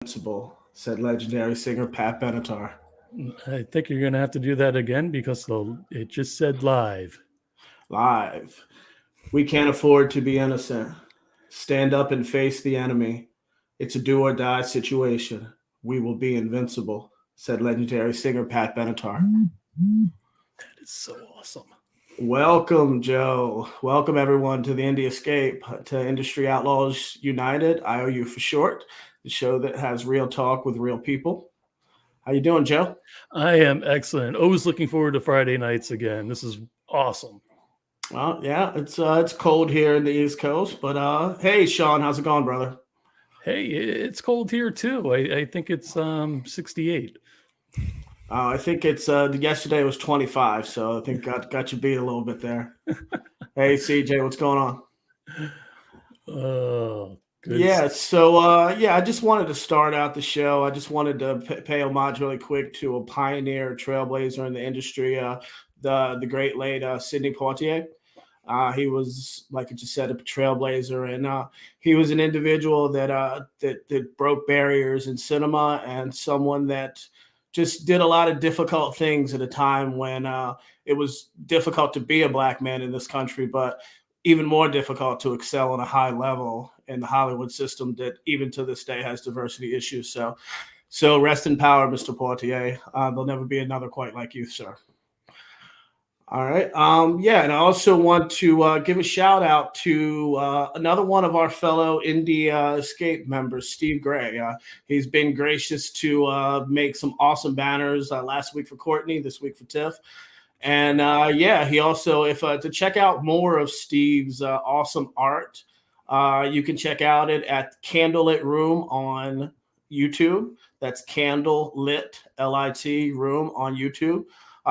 Invincible, said legendary singer Pat Benatar. I think you're going to have to do that again because it just said live. Live. We can't afford to be innocent. Stand up and face the enemy. It's a do or die situation. We will be invincible, said legendary singer Pat Benatar. That is so awesome. Welcome, Joe. Welcome, everyone, to the Indie Escape, to Industry Outlaws United, IOU for short, the show that has real talk with real people. How you doing, Joe? I am excellent. Always looking forward to Friday nights again. This is awesome. Well, yeah, it's cold here in the East Coast, but hey, Sean, how's it going, brother? Hey, it's cold here too. I think it's 68. I think it's yesterday was 25, so I think got you beat a little bit there. Hey, CJ, what's going on? Oh, good. Yeah, so I just wanted to start out the show. I just wanted to pay homage really quick to a pioneer, trailblazer in the industry, the great late Sidney Poitier. He was, like I just said, a trailblazer, and he was an individual that broke barriers in cinema, and someone that just did a lot of difficult things at a time when it was difficult to be a black man in this country, but even more difficult to excel on a high level in the Hollywood system that even to this day has diversity issues. So rest in power, Mr. Poitier. There'll never be another quite like you, sir. All right. And I also want to give a shout out to another one of our fellow Indie Escape members, Steve Gray. He's been gracious to make some awesome banners last week for Courtney, this week for Tiff. And he also, if to check out more of Steve's awesome art, you can check out it at Candlelit Room on YouTube. That's Candlelit, Lit Room on YouTube.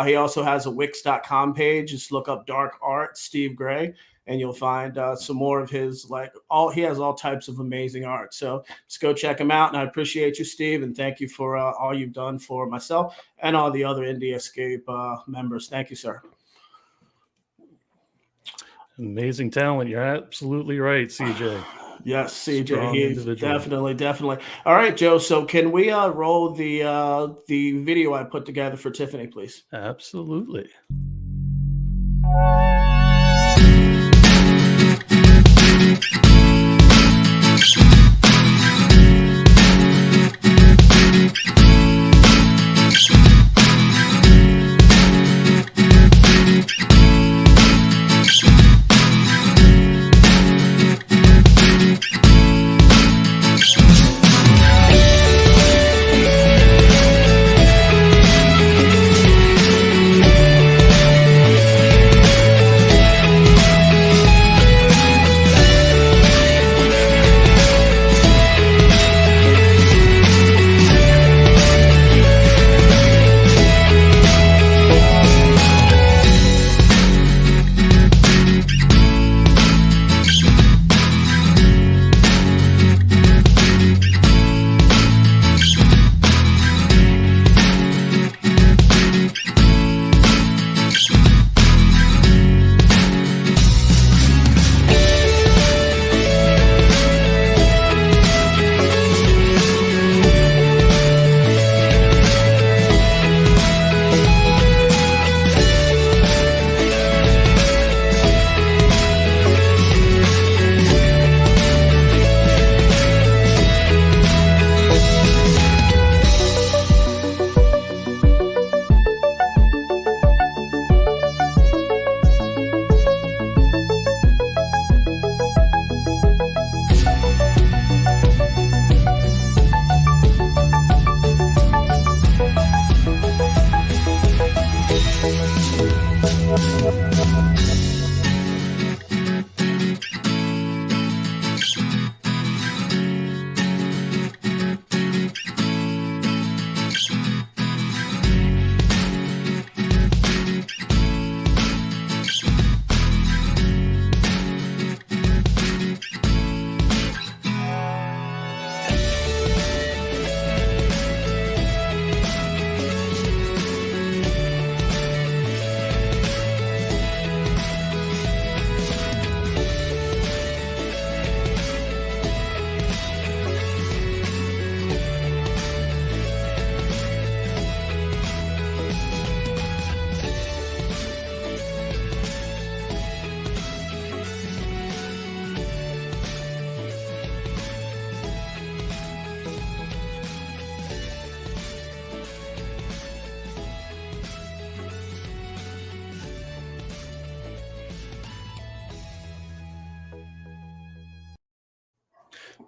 He also has a Wix.com page. Just look up Dark Art, Steve Gray, and you'll find some more of his, he has all types of amazing art. So just go check him out. And I appreciate you, Steve. And thank you for all you've done for myself and all the other Indie Escape members. Thank you, sir. Amazing talent. You're absolutely right, CJ. Yes, CJ, he's definitely. All right, Joe. So can we roll the video I put together for Tiffany, please? Absolutely.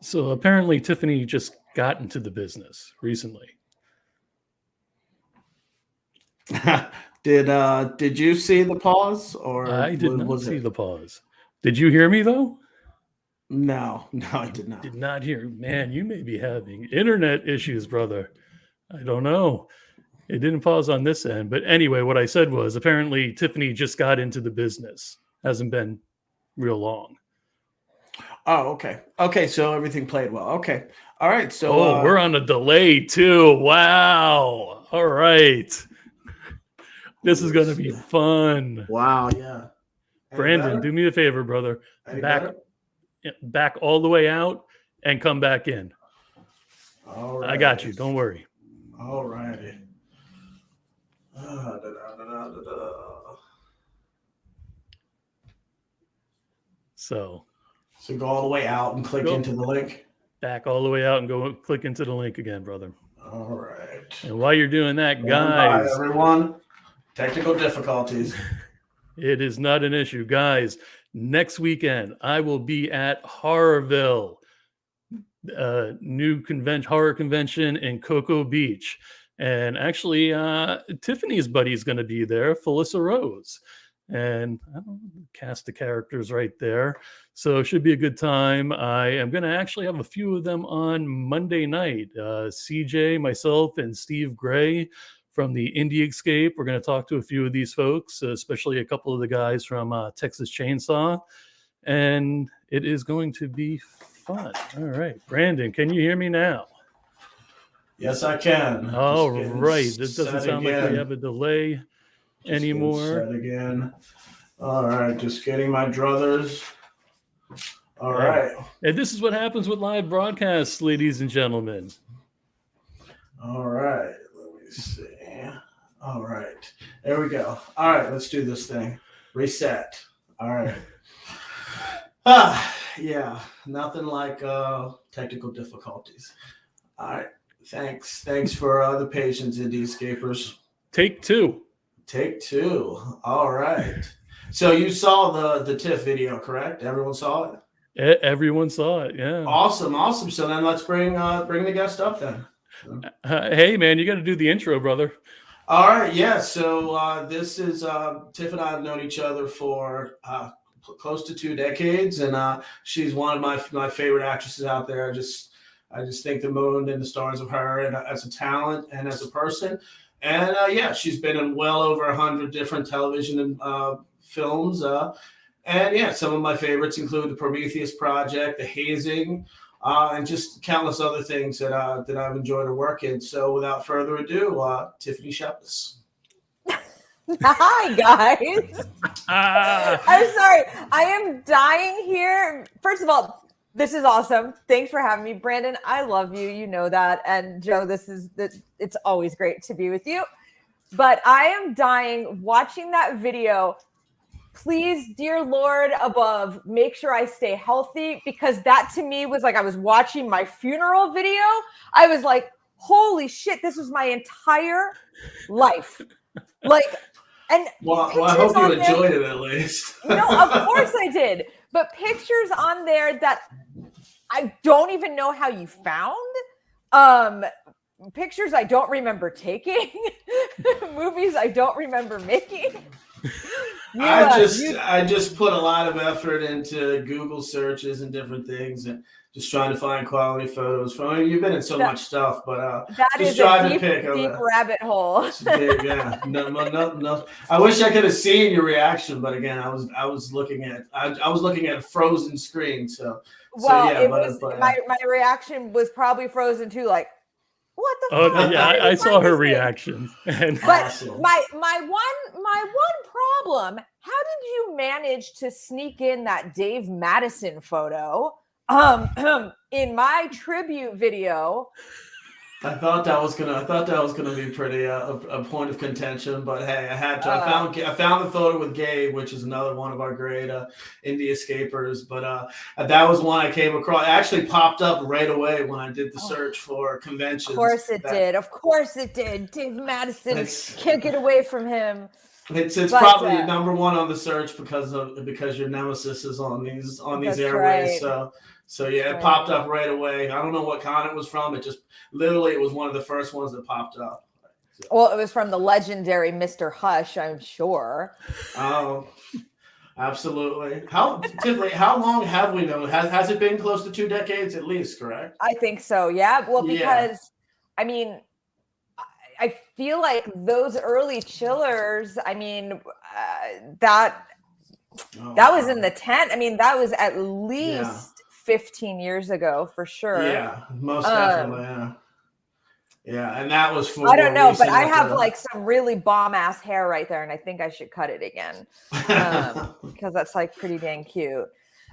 So apparently Tiffany just got into the business recently. Did you see the pause, or I did not was see it? the pause. Did you hear me though? No, I did not. Did not hear. Man, you may be having internet issues, brother. I don't know. It didn't pause on this end. But anyway, what I said was apparently Tiffany just got into the business. Hasn't been real long. Oh, okay. Okay, so everything played well. Okay. All right. So we're on a delay too. Wow. All right. This is going to be fun. Wow, yeah. Brandon, do me a favor, brother. Back all the way out and come back in. All right. I got you. Don't worry. All righty. So go all the way out and click into the link. Back all the way out and go click into the link again, brother. All right. And while you're doing that, guys, bye, everyone. Technical difficulties. It is not an issue, guys. Next weekend, I will be at Horrorville, new horror convention in Cocoa Beach. And actually, Tiffany's buddy is going to be there, Felissa Rose. And I don't know, cast the characters right there. So it should be a good time. I am going to actually have a few of them on Monday night. CJ, myself, and Steve Gray from the Indie Escape. We're going to talk to a few of these folks, especially a couple of the guys from Texas Chainsaw. And it is going to be fun. All right. Brandon, can you hear me now? Yes, I can. All right. It doesn't sound like we have a delay anymore. Again. All right. Just getting my druthers. All right. And this is what happens with live broadcasts, ladies and gentlemen. All right. Let me see. All right. There we go. All right. Let's do this thing. Reset. All right. Yeah. Nothing like technical difficulties. All right. Thanks for the patience, Indie Escapers. Take two. All right. So you saw the TIFF video, correct? Everyone saw it? Everyone saw it, yeah. Awesome. So then let's bring the guest up then. Hey, man, you got to do the intro, brother. All right, yeah. So this is Tiff and I have known each other for close to 2 decades, and she's one of my favorite actresses out there. I just think the moon and the stars of her, and as a talent and as a person. And yeah, she's been in well over 100 different television and films. And yeah, some of my favorites include the Prometheus Project, the Hazing, and just countless other things that I've enjoyed her work in. So without further ado, Tiffany Shepis. Hi, guys. I'm sorry. I am dying here. First of all, this is awesome. Thanks for having me. Brandon, I love you. You know that. And Joe, it's always great to be with you. But I am dying watching that video. Please, dear Lord above, make sure I stay healthy, because that to me was like I was watching my funeral video. I was like, holy shit, this was my entire life. Like, and well I hope you enjoyed it at least. No, of course I did. But pictures on there that I don't even know how you found. Pictures I don't remember taking. Movies I don't remember making. I just put a lot of effort into Google searches and different things, and just trying to find quality photos from. I mean, you've been in so much stuff, but that just is trying a deep rabbit hole. Yeah, no. I wish I could have seen your reaction, but again, I was looking at a frozen screen. So yeah, my reaction was probably frozen too, like, what the fuck? Oh yeah, I saw her reaction. But awesome. my one problem, how did you manage to sneak in that Dave Madison photo in my tribute video? I thought that was gonna be pretty a point of contention, but hey, I had to. I found the photo with Gabe, which is another one of our great indie escapers. But that was one I came across. It actually popped up right away when I did the search for conventions. Of course it did. Dave Madison, can't get away from him. It's probably number one on the search because your nemesis is on these airways. Right. So yeah, it popped up right away. I don't know what con it was from. It just literally it was one of the first ones that popped up. So. Well, it was from the legendary Mr. Hush, I'm sure. Oh, absolutely. Tiffany, how long have we known? Has it been close to 2 decades at least, correct? I think so, yeah. Well, because, I mean, I feel like those early chillers, I mean, that was in the tent. I mean, that was at least 15 years ago for sure. Yeah, most definitely, yeah. Yeah, and that was for I don't know, but I have like some really bomb ass hair right there, and I think I should cut it again because that's like pretty dang cute.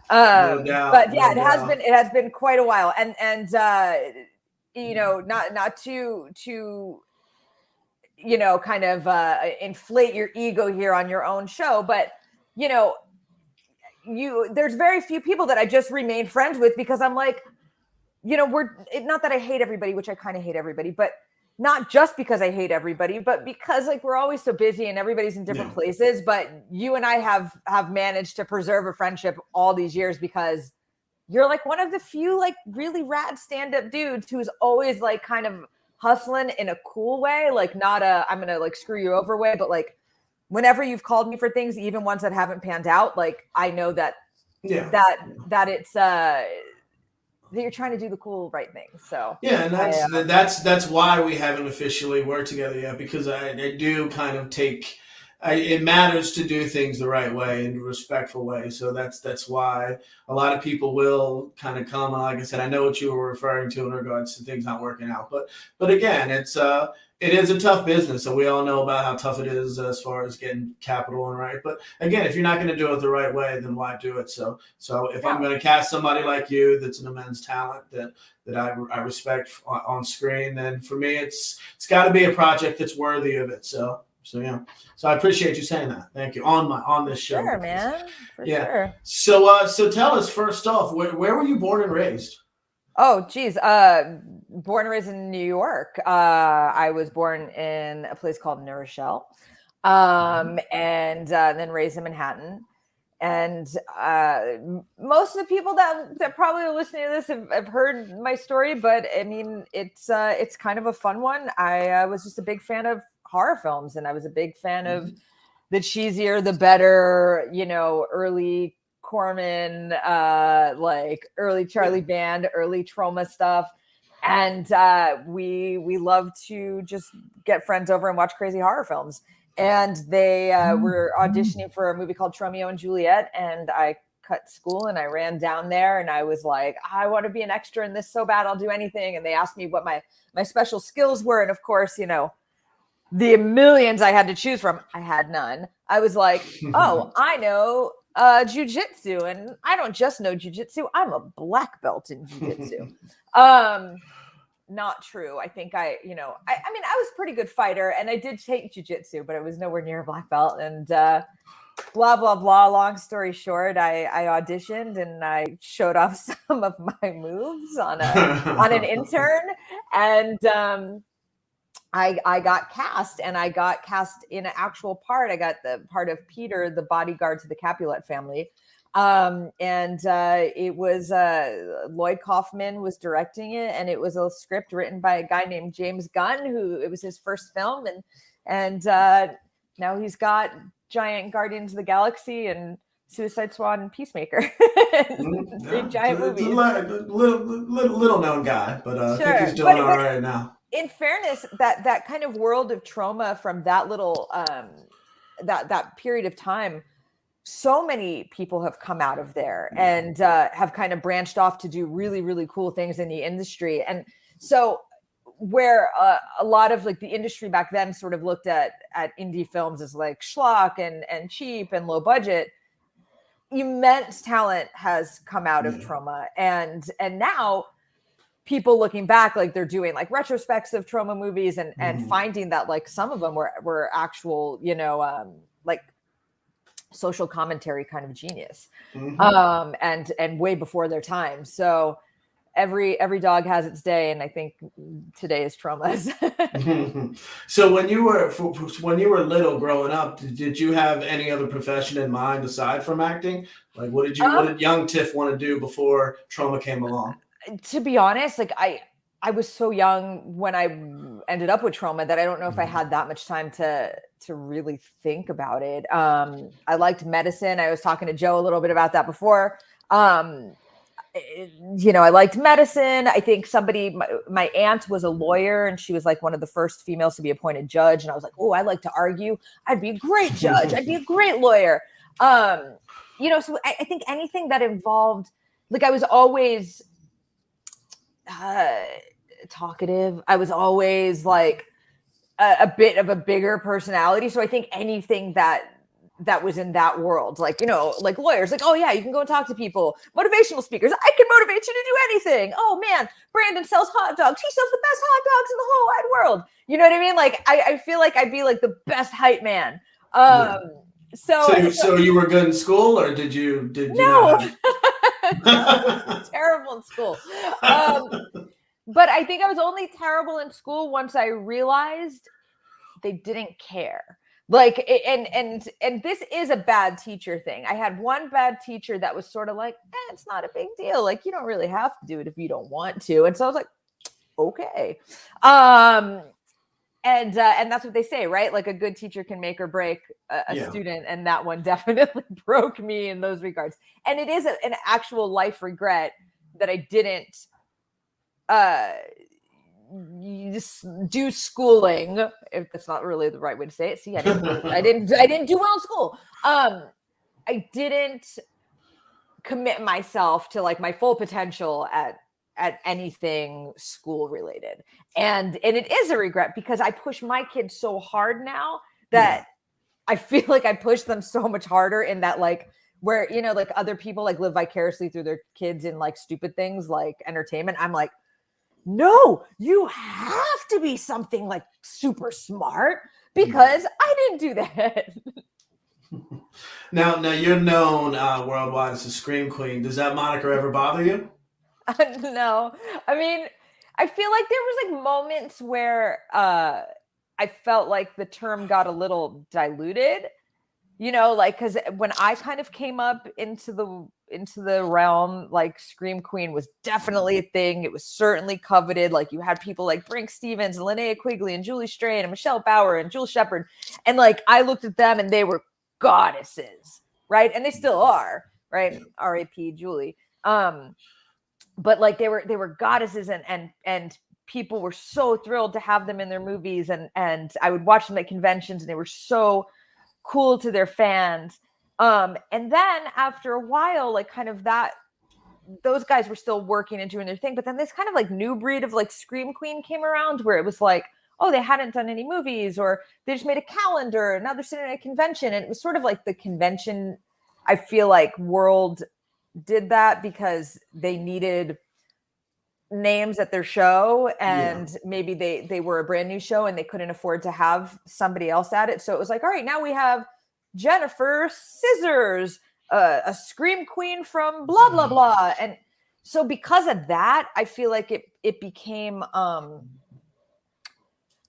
No doubt, but yeah, no it has been quite a while, and you know, not to you know, kind of inflate your ego here on your own show, but you know, there's very few people that I just remain friends with because I'm like, you know, not that I hate everybody, which I kind of hate everybody, but not just because I hate everybody, but because like we're always so busy and everybody's in different places. But you and I have managed to preserve a friendship all these years because you're like one of the few like really rad stand-up dudes who's always like kind of hustling in a cool way, like not I'm gonna like screw you over way, but like whenever you've called me for things, even ones that haven't panned out, like I know that it's that you're trying to do the cool right thing. So yeah, and that's why we haven't officially worked together yet, because I do kind of take it matters to do things the right way and a respectful way. So that's why a lot of people will kind of come. And like I said, I know what you were referring to in regards to things not working out. But again, it is a tough business, and we all know about how tough it is as far as getting capital and right. But again, if you're not going to do it the right way, then why do it? So if I'm going to cast somebody like you, that's an immense talent that I respect on screen, then for me, it's got to be a project that's worthy of it. So yeah. So I appreciate you saying that. Thank you on this show. Sure, man. For sure. So tell us first off, where were you born and raised? Oh, geez. Born and raised in New York. I was born in a place called New Rochelle, and then raised in Manhattan. And most of the people that probably are listening to this have heard my story, but I mean, it's kind of a fun one. I was just a big fan of horror films, and I was a big fan of the cheesier, the better, you know, early Corman, like early Charlie Band, early Trauma stuff. And we love to just get friends over and watch crazy horror films. And they were auditioning for a movie called Romeo and Juliet, and I cut school and I ran down there and I was like, I want to be an extra in this so bad, I'll do anything. And they asked me what my special skills were, and of course, you know, the millions I had to choose from, I had none. I was like, oh, I know jiu-jitsu, and I don't just know jiu-jitsu, I'm a black belt in jiu-jitsu. Not true. I think I mean, I was a pretty good fighter, and I did take jiu-jitsu, but it was nowhere near a black belt. And blah, blah, blah. Long story short, I auditioned and I showed off some of my moves on an intern, and I got cast, and I got cast in an actual part. I got the part of Peter, the bodyguard to the Capulet family. It was Lloyd Kaufman was directing it, and it was a script written by a guy named James Gunn, who it was his first film, and now he's got giant Guardians of the Galaxy and Suicide Squad and Peacemaker. Big giant movies. Little known guy, but I think he's doing all right now. In fairness, that kind of world of trauma from that little that period of time, so many people have come out of there and have kind of branched off to do really, really cool things in the industry. And so where a lot of like the industry back then sort of looked at indie films as like schlock and cheap and low budget, immense talent has come out of trauma. And now people looking back, like they're doing like retrospects of trauma movies and finding that like some of them were actual, you know, like social commentary kind of genius, and way before their time. So every dog has its day, and I think today is Trauma's. So when you were little growing up, did you have any other profession in mind aside from acting? Like what did young Tiff want to do before Trauma came along? To be honest, like I was so young when I ended up with Trauma that I don't know if I had that much time to really think about it. I liked medicine. I was talking to Joe a little bit about that before. I liked medicine. I think my aunt was a lawyer, and she was like one of the first females to be appointed judge. And I was like, oh, I like to argue. I'd be a great judge. I'd be a great lawyer. So I think anything that involved, like, I was always talkative. I was always like a bit of a bigger personality. So I think anything that was in that world, like, like lawyers, like, oh yeah, you can go and talk to people. Motivational speakers, I can motivate you to do anything. Oh man, Brandon sells hot dogs. He sells the best hot dogs in the whole wide world. You know what I mean? Like, I feel like I'd be like the best hype man. So you were good in school, or did you no. I was terrible in school. But I think I was only terrible in school once I realized they didn't care. Like, and this is a bad teacher thing. I had one bad teacher that was sort of like, it's not a big deal. Like, you don't really have to do it if you don't want to. And so I was like, okay. And that's what they say, right? Like, a good teacher can make or break a student. And that one definitely broke me in those regards. And it is an actual life regret that I didn't you just do schooling, if that's not really the right way to say it. See, I didn't do well in school. I didn't commit myself to like my full potential at anything school related. And it is a regret because I push my kids so hard now that I feel like I push them so much harder in that, like, where, like other people like live vicariously through their kids in like stupid things like entertainment. I'm like, no, you have to be something like super smart because I didn't do that. Now you're known worldwide as a scream queen. Does that moniker ever bother you? No. I mean, I feel like there was like moments where I felt like the term got a little diluted, like, because when I kind of came up into the realm, like, Scream Queen was definitely a thing. It was certainly coveted. Like, you had people like Brink Stevens and Linnea Quigley and Julie Strain and Michelle Bauer and Jules Shepard. And like, I looked at them and they were goddesses, right? And they still are, right? R.A.P. Julie. But like, they were goddesses, and people were so thrilled to have them in their movies. And I would watch them at conventions, and they were so cool to their fans. And then after a while, like, kind of those guys were still working and doing their thing. But then this kind of like new breed of like Scream Queen came around, where it was like, oh, they hadn't done any movies, or they just made a calendar, and now they're sitting at a convention. And it was sort of like the convention, I feel like, world did that because they needed names at their show, and maybe they were a brand new show and they couldn't afford to have somebody else at it. So it was like, all right, now we have Jennifer Scissors, a Scream Queen from blah blah blah. And so because of that, I feel like it became a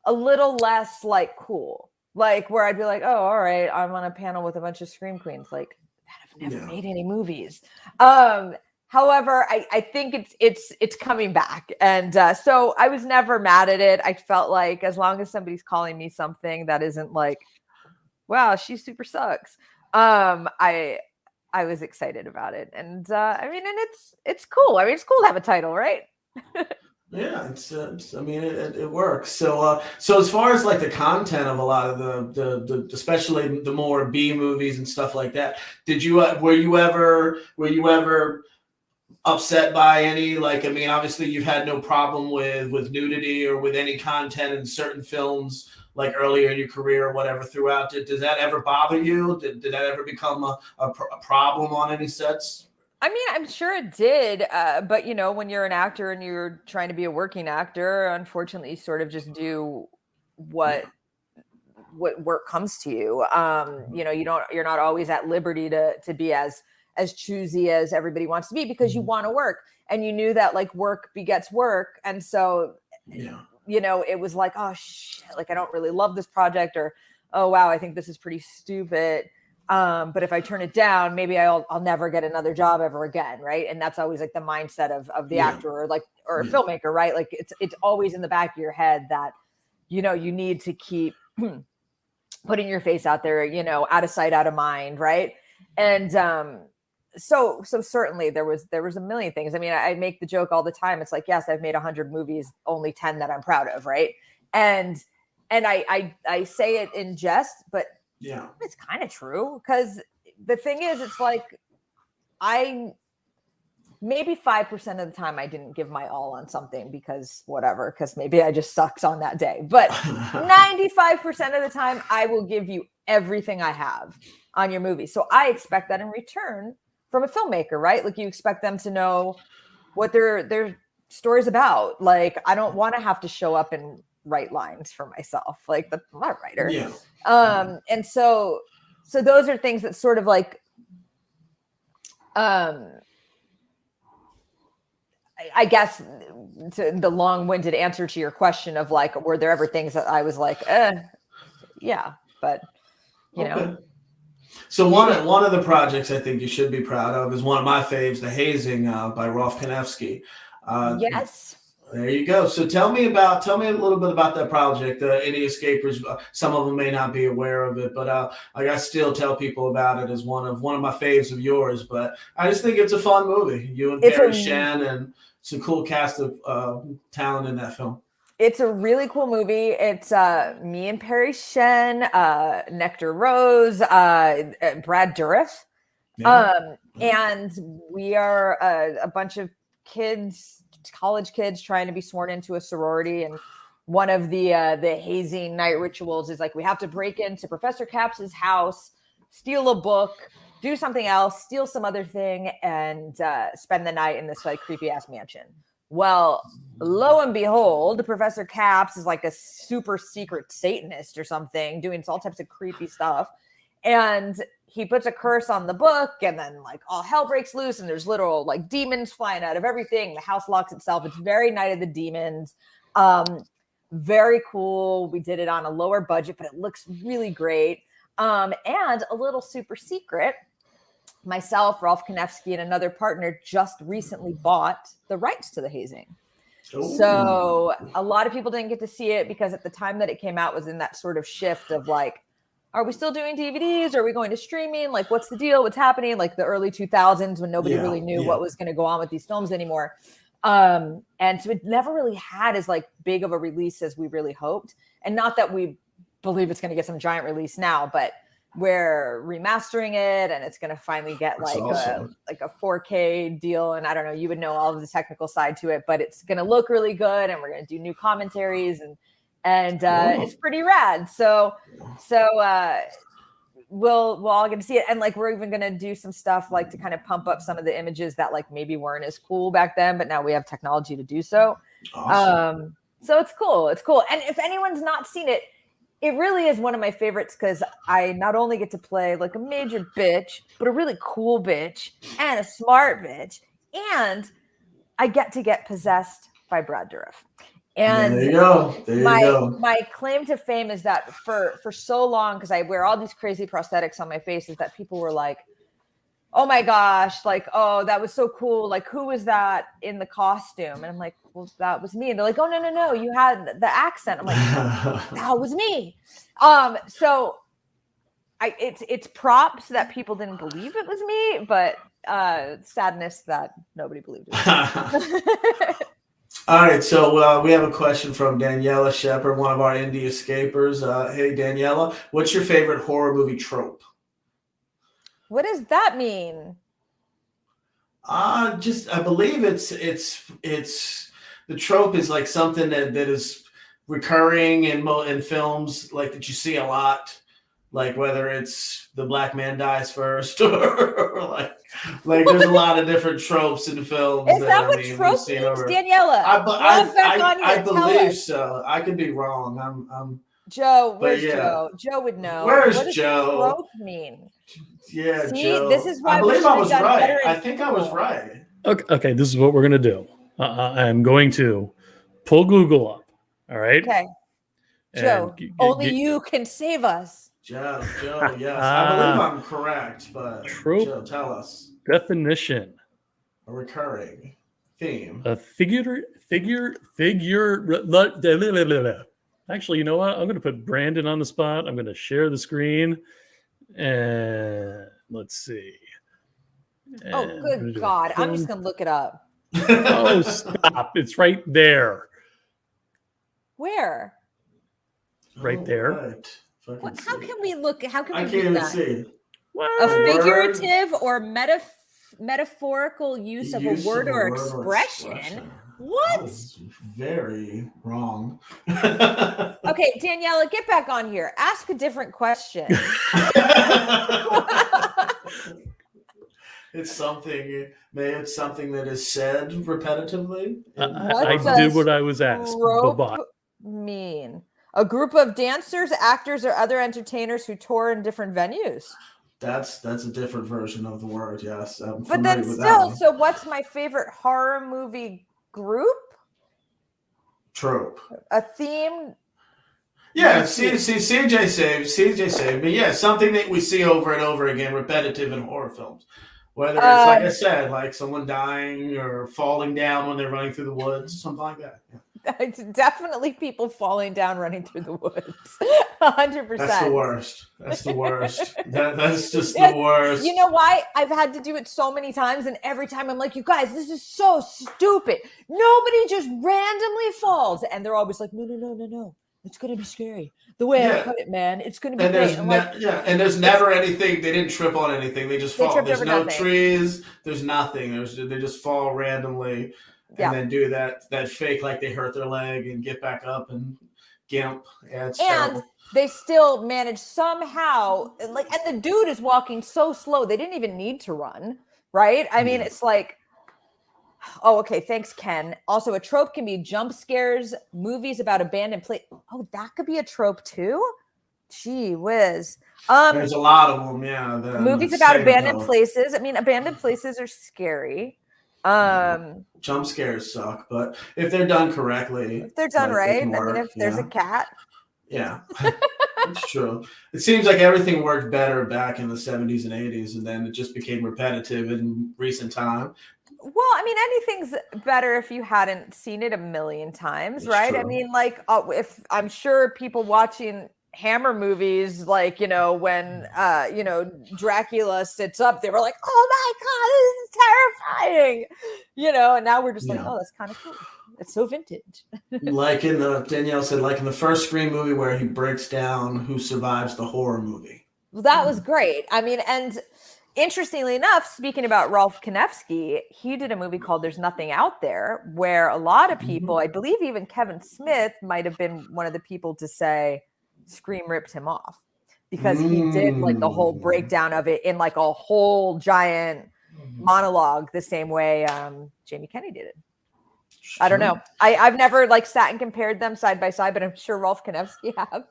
little less like cool, like, where I'd be like, oh, all right, I'm on a panel with a bunch of Scream Queens like that have never made any movies. However, I think it's coming back. And so I was never mad at it. I felt like as long as somebody's calling me something that isn't like, wow, she super sucks, I was excited about it. And I mean, and it's cool. I mean, it's cool to have a title, right? Yeah, I mean, it works. So as far as like the content of a lot of the especially the more B movies and stuff like that, were you ever upset by any, like, I mean, obviously you've had no problem with nudity or with any content in certain films, like earlier in your career or whatever throughout it. Does that ever bother you? Did that ever become a problem on any sets? I mean, I'm sure it did. But when you're an actor and you're trying to be a working actor, unfortunately, you sort of just do what work comes to you. You're not always at liberty to be as as choosy as everybody wants to be, because you want to work, and you knew that like work begets work. And so, you know, it was like, oh shit, like I don't really love this project, or, oh wow, I think this is pretty stupid. But if I turn it down, maybe I'll never get another job ever again. Right. And that's always like the mindset of the actor or a filmmaker, right? Like it's always in the back of your head that, you know, you need to keep putting your face out there, you know, out of sight, out of mind. Right. And, so certainly there was a million things. I mean, I make the joke all the time. It's like, yes, I've made 100 movies, only 10 that I'm proud of. Right. And I say it in jest, but it's kind of true, because the thing is, it's like maybe 5% of the time I didn't give my all on something because maybe I just sucks on that day. But 95% of the time I will give you everything I have on your movie. So I expect that in return from a filmmaker, right? Like you expect them to know what their story's about. Like I don't want to have to show up and write lines for myself. Like I'm not a writer. And so those are things that sort of like, I guess to the long-winded answer to your question of like, were there ever things that I was like, yeah, but you know. So one of the projects I think you should be proud of is one of my faves, The Hazing by Rolf Konevsky. Yes. There you go. So tell me a little bit about that project. Any escapers, some of them may not be aware of it, but I still tell people about it as one of my faves of yours. But I just think it's a fun movie. You and Perry Shen and some cool cast of talent in that film. It's a really cool movie. It's me and Perry Shen, Nectar Rose, Brad Dourif. And we are a bunch of kids, college kids, trying to be sworn into a sorority. And one of the hazing night rituals is like, we have to break into Professor Caps's house, steal a book, do something else, steal some other thing, and spend the night in this like creepy ass mansion. Well, lo and behold, Professor Caps is like a super secret Satanist or something, doing all types of creepy stuff. And he puts a curse on the book, and then like all hell breaks loose, and there's literal like demons flying out of everything. The house locks itself. It's very Night of the Demons. Very cool. We did it on a lower budget, but it looks really great. And a little super secret. Myself, Rolf Konevsky, and another partner just recently bought the rights to The Hazing. Ooh. So a lot of people didn't get to see it because at the time that it came out was in that sort of shift of like, are we still doing DVDs? Are we going to streaming? Like, what's the deal? What's happening? Like the early 2000s when nobody really knew what was going to go on with these films anymore. And so it never really had as like big of a release as we really hoped. And not that we believe it's going to get some giant release now, but we're remastering it, and it's going to finally get like a 4K deal. And I don't know, you would know all of the technical side to it, but it's going to look really good, and we're going to do new commentaries, and it's pretty rad. So we'll all get to see it, and like we're even going to do some stuff like to kind of pump up some of the images that like maybe weren't as cool back then, but now we have technology to do so. Awesome. So it's cool. It's cool. And if anyone's not seen it, it really is one of my favorites because I not only get to play like a major bitch, but a really cool bitch and a smart bitch. And I get to get possessed by Brad Dourif. And there you go. My claim to fame is that for so long, because I wear all these crazy prosthetics on my face, is that people were like, oh my gosh, like, oh, that was so cool. Like, who was that in the costume? And I'm like, well, that was me. And they're like, oh, no, you had the accent. I'm like, that was me. So it's props that people didn't believe it was me, but sadness that nobody believed it was me. All right, so we have a question from Daniella Shepard, one of our indie escapers. Hey, Daniella, what's your favorite horror movie trope? What does that mean? I believe it's the trope is like something that is recurring in films, like that you see a lot, like whether it's the black man dies first or like there's a lot of different tropes in films. Is that what trope means, Daniella? I believe so. I could be wrong. Joe, where's Joe? Joe would know. Where's what does Joe? Trope mean? Yeah, See, Joe. this is why I believe I was right. I think I was right. Okay, this is what we're gonna do. I'm going to pull Google up. All right. Okay. Joe, only you can save us. Joe, yes. I believe I'm correct, but trope Joe, tell us. Definition. A recurring theme. A figure. Actually, you know what? I'm going to put Brandon on the spot. I'm going to share the screen. And let's see. And good God. I'm just going to look it up. Oh, stop. It's right there. Where? Right there. Right. How can we look? How can we I can't even see. What? A figurative or metaphorical use of a word or expression? What? Very wrong. Okay, Daniella, get back on here. Ask a different question. It's something that is said repetitively. I did what I was asked. Trope mean a group of dancers, actors, or other entertainers who tour in different venues. That's a different version of the word, yes. But then still, so what's my favorite horror movie group? Trope. A theme. Yeah, CJ saved me. Yeah, something that we see over and over again, repetitive in horror films. Whether it's, like I said, like someone dying or falling down when they're running through the woods, something like that. Yeah. Definitely people falling down, running through the woods. 100%. That's the worst. That's the worst. That's just the worst. You know why? I've had to do it so many times, and every time I'm like, you guys, this is so stupid. Nobody just randomly falls. And they're always like, no. It's going to be scary. The way I put it, man. It's going to be great. And there's never anything. They didn't trip on anything. They just fall. There's no trees. There's nothing. They just fall randomly. And then do that fake like they hurt their leg and get back up and gimp. Yeah, it's terrible. They still manage somehow, and the dude is walking so slow. They didn't even need to run, right? I mean, it's like, oh, okay, thanks, Ken. Also, a trope can be jump scares, movies about abandoned place. Oh, that could be a trope too? Gee whiz. There's a lot of them, yeah. Movies about abandoned places. I mean, abandoned places are scary. Jump scares suck, but if they're done correctly, if they're done right, I mean, if there's a cat, it's true. It seems like everything worked better back in the 70s and 80s, and then it just became repetitive in recent time. Well, I mean, anything's better if you hadn't seen it a million times, right? True. I mean, if I'm sure people watching Hammer movies, when Dracula sits up, they were like, oh my God, this is terrifying, and now we're just like, oh, that's kind of cool. It's so vintage. Like Danielle said, like in the first Scream movie where he breaks down who survives the horror movie. Well, that was great. I mean, and interestingly enough, speaking about Rolf Konevsky, he did a movie called There's Nothing Out There, where a lot of people, I believe even Kevin Smith might have been one of the people to say Scream ripped him off, because he did like the whole breakdown of it in like a whole giant monologue, the same way Jamie Kennedy did it. I don't know. I've never sat and compared them side by side, but I'm sure Rolf Konevsky has.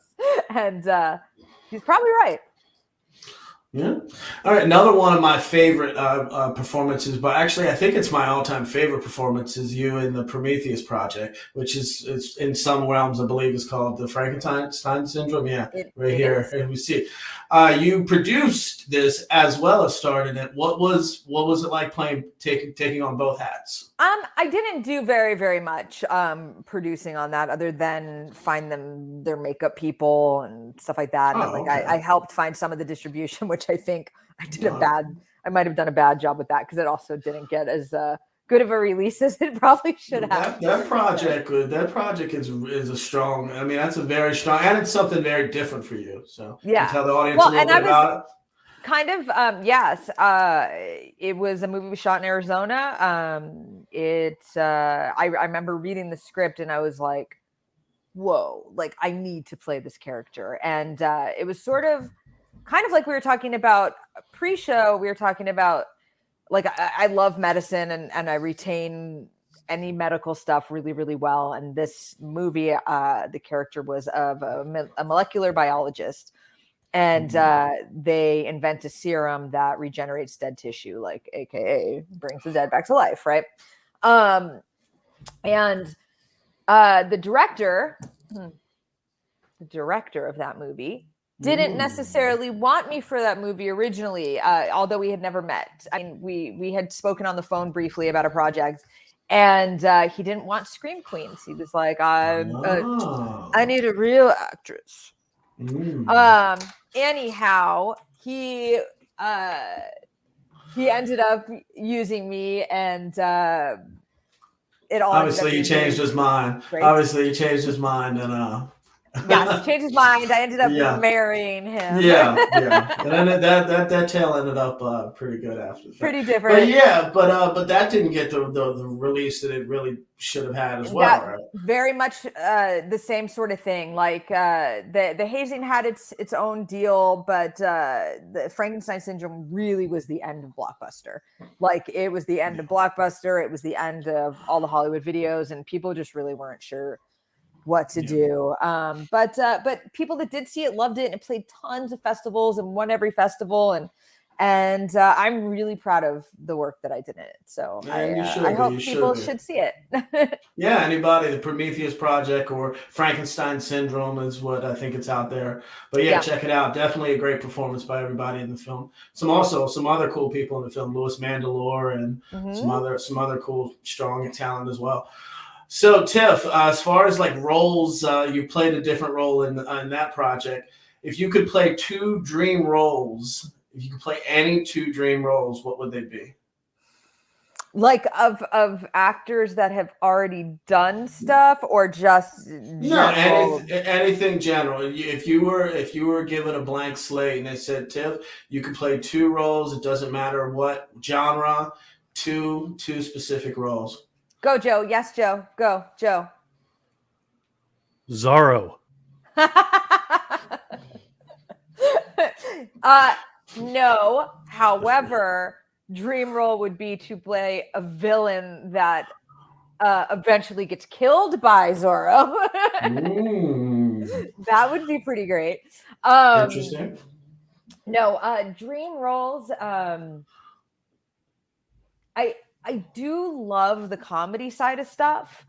And he's probably right. Yeah. All right. Another one of my favorite performances, but actually I think it's my all-time favorite performance, is you in the Prometheus Project, which is in some realms, I believe, is called the Frankenstein syndrome. Yeah, here we see it. You produced this as well as starred in it. What was it like taking on both hats? I didn't do very, very much producing on that, other than find them their makeup people and stuff like that. And I helped find some of the distribution, which I think I might have done a bad job with that, because it also didn't get as good of a release as it probably should have. That project is a strong. I mean, that's a very strong, and it's something very different for you. So tell the audience a little bit about it. Kind of, yes. It was a movie we shot in Arizona. I remember reading the script and I was like, whoa, I need to play this character. And it was kind of like we were talking about pre-show. We were talking about, I love Madison and I retain any medical stuff really, really well. And this movie, the character was of a molecular biologist, and they invent a serum that regenerates dead tissue, like AKA brings the dead back to life, right? And the director of that movie didn't necessarily want me for that movie originally, although we had never met. I mean, we had spoken on the phone briefly about a project, and he didn't want scream queens. He was like, I need a real actress. Anyhow, he ended up using me, and it all obviously he changed his mind. Great. Obviously he changed his mind, and yes, changed his mind. I ended up marrying him. Yeah. And then that tale ended up pretty good after. Pretty different. But that didn't get the release that it really should have had as well, right? Very much the same sort of thing. Like the Hazing had its own deal, but the Frankenstein Syndrome really was the end of Blockbuster. Like it was the end of Blockbuster. It was the end of all the Hollywood videos, and people just really weren't sure what to do. But people that did see it loved it, and it played tons of festivals and won every festival. And I'm really proud of the work that I did in it. So I hope people should see it. Yeah, anybody, the Prometheus Project or Frankenstein Syndrome is what I think it's out there. But check it out. Definitely a great performance by everybody in the film. Some other cool people in the film, Louis Mandylor and some other cool, strong talent as well. So Tiff, as far as like roles, you played a different role in that project. If you could play two dream roles, if you could play any two dream roles, what would they be? Like of actors that have already done stuff, or just anything general. If you were given a blank slate and they said, Tiff, you could play two roles, it doesn't matter what genre, two specific roles. Go, Joe. Yes, Joe. Go, Joe. Zorro. No. However, dream role would be to play a villain that eventually gets killed by Zorro. That would be pretty great. Interesting. No, dream roles. I do love the comedy side of stuff.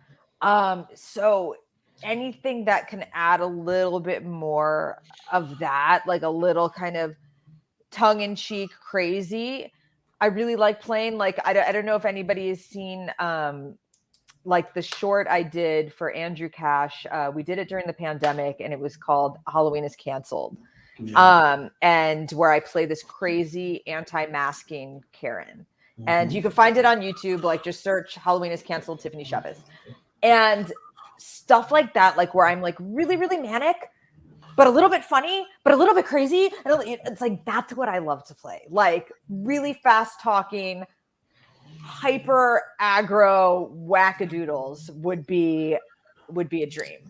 So anything that can add a little bit more of that, like a little kind of tongue-in-cheek crazy. I really like playing, like, I don't know if anybody has seen like the short I did for Andrew Cash. We did it during the pandemic, and it was called Halloween is Canceled. And where I play this crazy anti-masking Karen. And you can find it on YouTube, like just search Halloween is Canceled Tiffany Shepis. And stuff like that, like where I'm like really, really manic, but a little bit funny, but a little bit crazy. And it's like, that's what I love to play. Like really fast talking, hyper aggro wackadoodles would be a dream.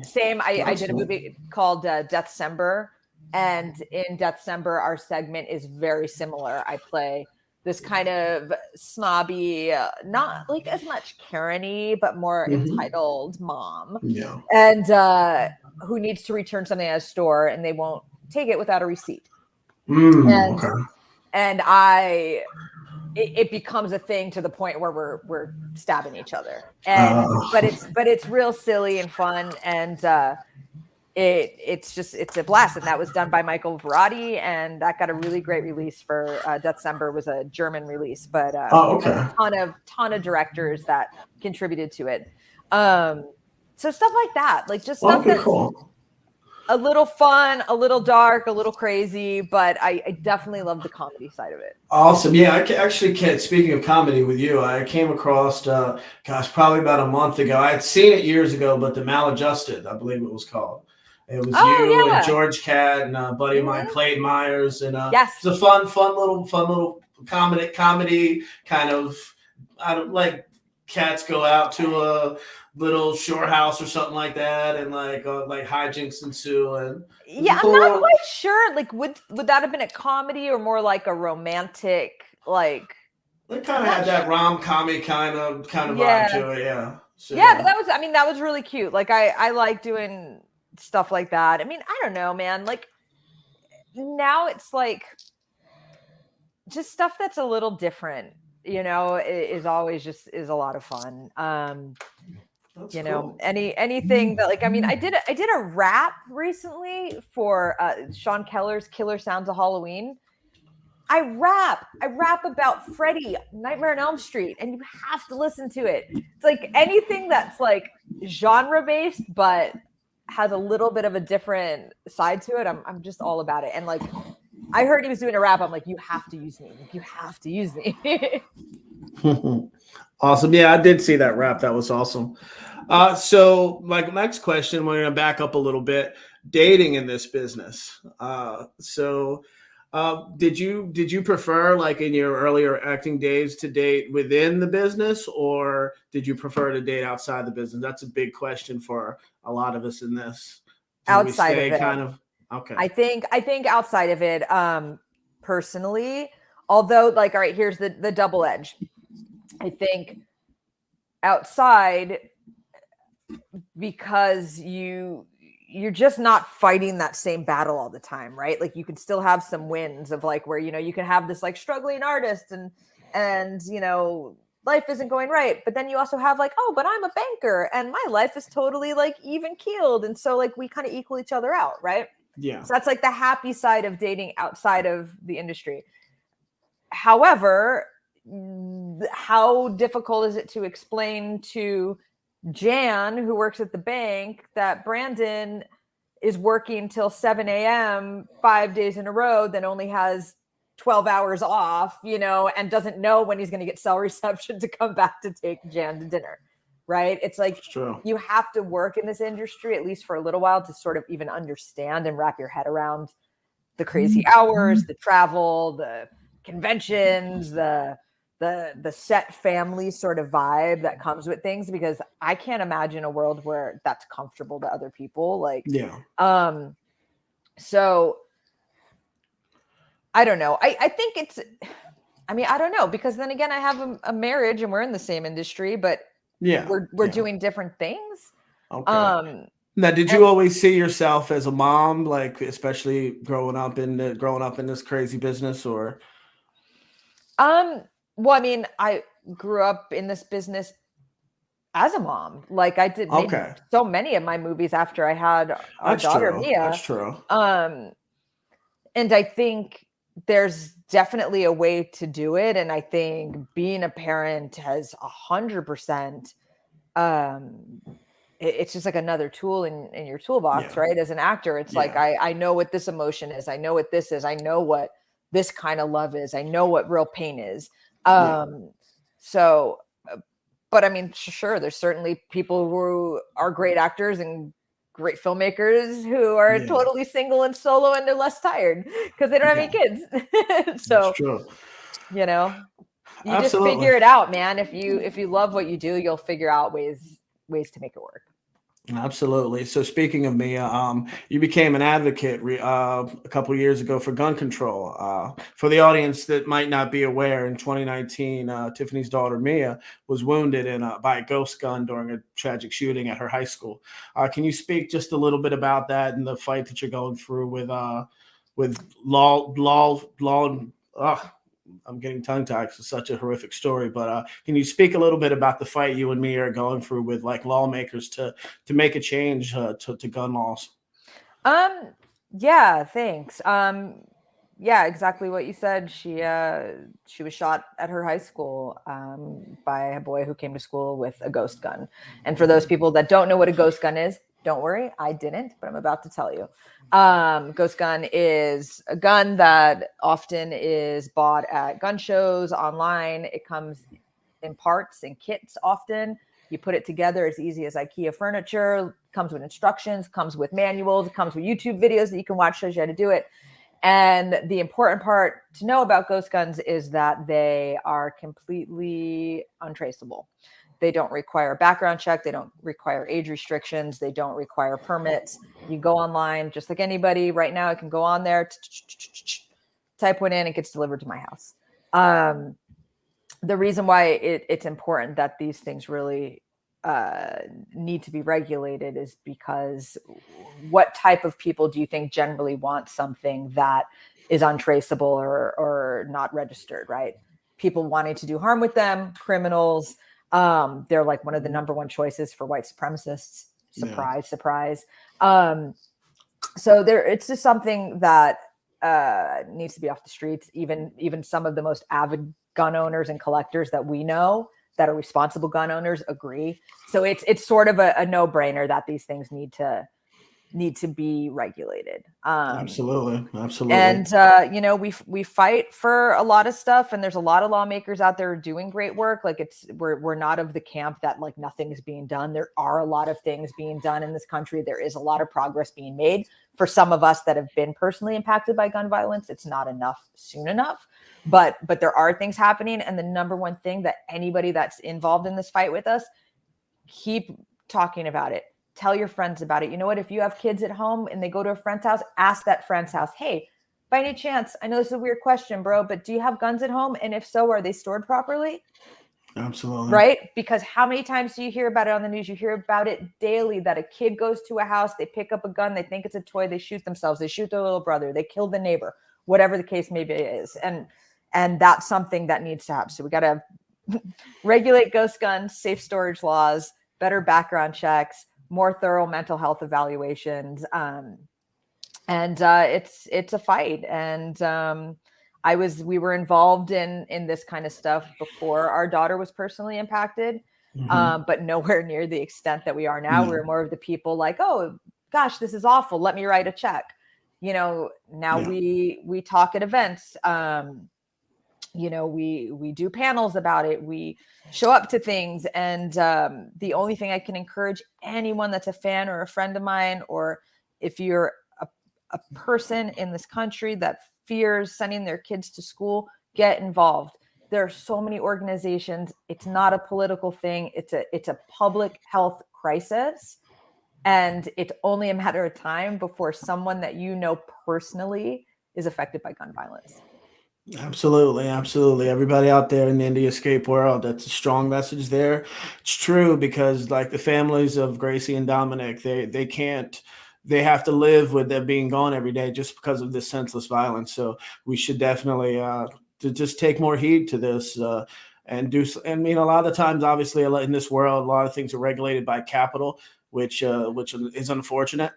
Same, I did a movie called Deathcember. And in Deathcember, our segment is very similar. I play this kind of snobby, not like as much Karen-y, but more entitled mom. Yeah. And who needs to return something at a store, and they won't take it without a receipt. And it becomes a thing to the point where we're stabbing each other. And but it's real silly and fun, and it's a blast. And that was done by Michael Verratti, and that got a really great release for Deathcember. Was a German release, but a ton of directors that contributed to it. So stuff like that, like just stuff that's cool. A little fun, a little dark, a little crazy, but I definitely love the comedy side of it. Awesome. Yeah, I actually can't. Speaking of comedy with you, I came across, probably about a month ago. I had seen it years ago, but The Maladjusted, I believe it was called. It was and George Catt and a buddy of mine, Clayton Myers, and it's a fun little comedy kind of. I don't like cats go out to a little shore house or something like that, and like hijinks ensue. And I'm not quite sure. Like, would that have been a comedy or more like a romantic, like It kind of had that rom-commy kind of vibe to it, yeah. So, yeah, but that was really cute. Like I like doing stuff like that. I mean, I don't know, man. Like now it's like just stuff that's a little different, is always is a lot of fun. that's cool. cool. Anything that like, I mean, I did a rap recently for Sean Keller's Killer Sounds of Halloween. I rap about Freddy, Nightmare on Elm Street, and you have to listen to it. It's like anything that's like genre based, but has a little bit of a different side to it. I'm just all about it. And like, I heard he was doing a rap. I'm like, you have to use me. You have to use me. Awesome. Yeah, I did see that rap. That was awesome. So like next question, we're going to back up a little bit. Dating in this business. Did you prefer, like in your earlier acting days, to date within the business, or did you prefer to date outside the business? That's a big question for a lot of us in this. Outside of it. Kind of okay. I think outside of it, personally, although like, all right, here's the double edge. I think outside, because you're just not fighting that same battle all the time, right? Like you can still have some wins of like where, you can have this like struggling artist and life isn't going right. But then you also have like, oh, but I'm a banker and my life is totally like even keeled. And so like we kind of equal each other out, right? Yeah. So that's like the happy side of dating outside of the industry. However, how difficult is it to explain to Jan, who works at the bank, that Brandon is working till 7 a.m. 5 days in a row, then only has 12 hours off, and doesn't know when he's going to get cell reception to come back to take Jan to dinner, right? It's like you have to work in this industry, at least for a little while, to sort of even understand and wrap your head around the crazy hours, the travel, the conventions, the set family sort of vibe that comes with things, because I can't imagine a world where that's comfortable to other people. Like, so I don't know. I think I don't know, because then again, I have a marriage and we're in the same industry, but we're doing different things. Okay. Now, did you always see yourself as a mom, like especially growing up in this crazy business, or? Well, I mean, I grew up in this business as a mom. Like I did so many of my movies after I had our daughter, Mia. That's true. And I think there's definitely a way to do it. And I think being a parent has 100%, it's just like another tool in your toolbox, right? As an actor, it's like, I know what this emotion is. I know what this is. I know what this kind of love is. I know what real pain is. So, but I mean, sure, there's certainly people who are great actors and great filmmakers who are totally single and solo, and they're less tired because they don't have any kids. So, that's true. You just figure it out, man. If you love what you do, you'll figure out ways to make it work. Absolutely. So speaking of Mia, you became an advocate a couple of years ago for gun control. For the audience that might not be aware, in 2019, Tiffany's daughter Mia was wounded by a ghost gun during a tragic shooting at her high school. Can you speak just a little bit about that and the fight that you're going through with law? I'm getting tongue-tied because it's such a horrific story, but can you speak a little bit about the fight you and me are going through with like lawmakers to make a change to gun laws? Yeah, thanks. Yeah, exactly what you said. She was shot at her high school by a boy who came to school with a ghost gun. And for those people that don't know what a ghost gun is, don't worry, I didn't, but I'm about to tell you. Ghost gun is a gun that often is bought at gun shows, online. It comes in parts and kits often. You put it together as easy as IKEA furniture, comes with instructions, comes with manuals, comes with YouTube videos that you can watch, shows you how to do it. And the important part to know about ghost guns is that they are completely untraceable. They don't require a background check. They don't require age restrictions. They don't require permits. You go online, just like anybody right now, I can go on there, type one in, it gets delivered to my house. the reason why it's important that these things really need to be regulated is because what type of people do you think generally want something that is untraceable or not registered, right? People wanting to do harm with them, criminals. They're like one of the number one choices for white supremacists. Surprise, surprise. So it's just something that needs to be off the streets. Even some of the most avid gun owners and collectors that we know that are responsible gun owners agree. So it's sort of a no-brainer that these things need to be regulated. Absolutely. And we fight for a lot of stuff, and there's a lot of lawmakers out there doing great work. Like we're not of the camp that like nothing is being done. There are a lot of things being done in this country. There is a lot of progress being made. For some of us that have been personally impacted by gun violence, it's not enough soon enough. But there are things happening, and the number one thing that anybody that's involved in this fight with us, keep talking about it. Tell your friends about it. You know what? If you have kids at home and they go to a friend's house, ask that friend's house, hey, by any chance, I know this is a weird question, bro, but do you have guns at home? And if so, are they stored properly? Absolutely. Right? Because how many times do you hear about it on the news? You hear about it daily that a kid goes to a house, they pick up a gun, they think it's a toy, they shoot themselves, they shoot their little brother, they kill the neighbor, whatever the case maybe is. And that's something that needs to happen. So we got to regulate ghost guns, safe storage laws, better background checks, more thorough mental health evaluations. And it's a fight. And we were involved in this kind of stuff before our daughter was personally impacted, but nowhere near the extent that we are now. We're more of the people like, oh gosh, this is awful, let me write a check. Now we talk at events. We do panels about it. We show up to things. And the only thing I can encourage anyone that's a fan or a friend of mine, or if you're a person in this country that fears sending their kids to school, get involved. There are so many organizations. It's not a political thing. It's a public health crisis. And it's only a matter of time before someone that you know personally is affected by gun violence. Absolutely. Everybody out there in the indie escape world, that's a strong message there. It's true, because like the families of Gracie and Dominic, they have to live with them being gone every day just because of this senseless violence. So we should definitely to just take more heed to this and do. And a lot of the times, obviously, in this world, a lot of things are regulated by capital, which is unfortunate.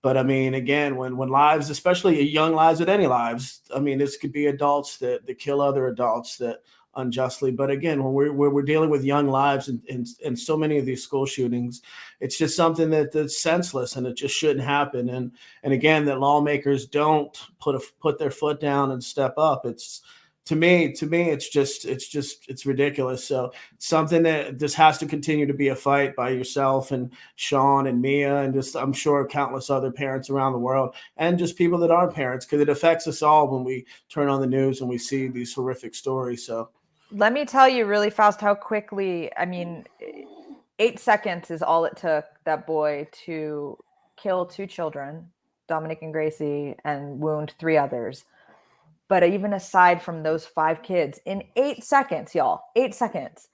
But again, when lives, especially young lives, at any lives, this could be adults that kill other adults that unjustly. But again, when we're dealing with young lives and so many of these school shootings, it's just something that's senseless, and it just shouldn't happen. And again, that lawmakers don't put their foot down and step up. To me, it's ridiculous. So it's something that just has to continue to be a fight by yourself and Sean and Mia, and just, I'm sure, countless other parents around the world, and just people that aren't parents, because it affects us all when we turn on the news and we see these horrific stories. So let me tell you really fast how quickly, 8 seconds is all it took that boy to kill 2 children, Dominic and Gracie, and wound 3 others. But even aside from those 5 kids, in 8 seconds, y'all, 8 seconds,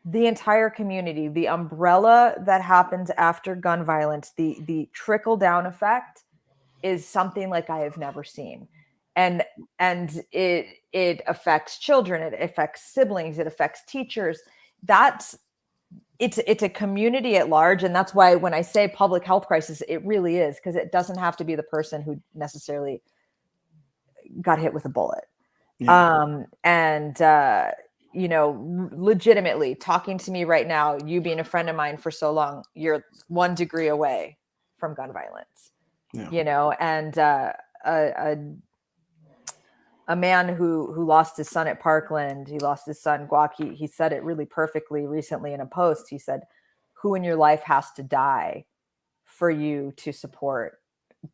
the entire community, the umbrella that happens after gun violence, the trickle down effect is something like I have never seen. And it affects children, it affects siblings, it affects teachers. It's a community at large. And that's why when I say public health crisis, it really is, because it doesn't have to be the person who necessarily got hit with a bullet. Legitimately talking to me right now, you being a friend of mine for so long, you're 1 degree away from gun violence. And a man who lost his son at Parkland, he lost his son Guak, he said it really perfectly recently in a post. He said, who in your life has to die for you to support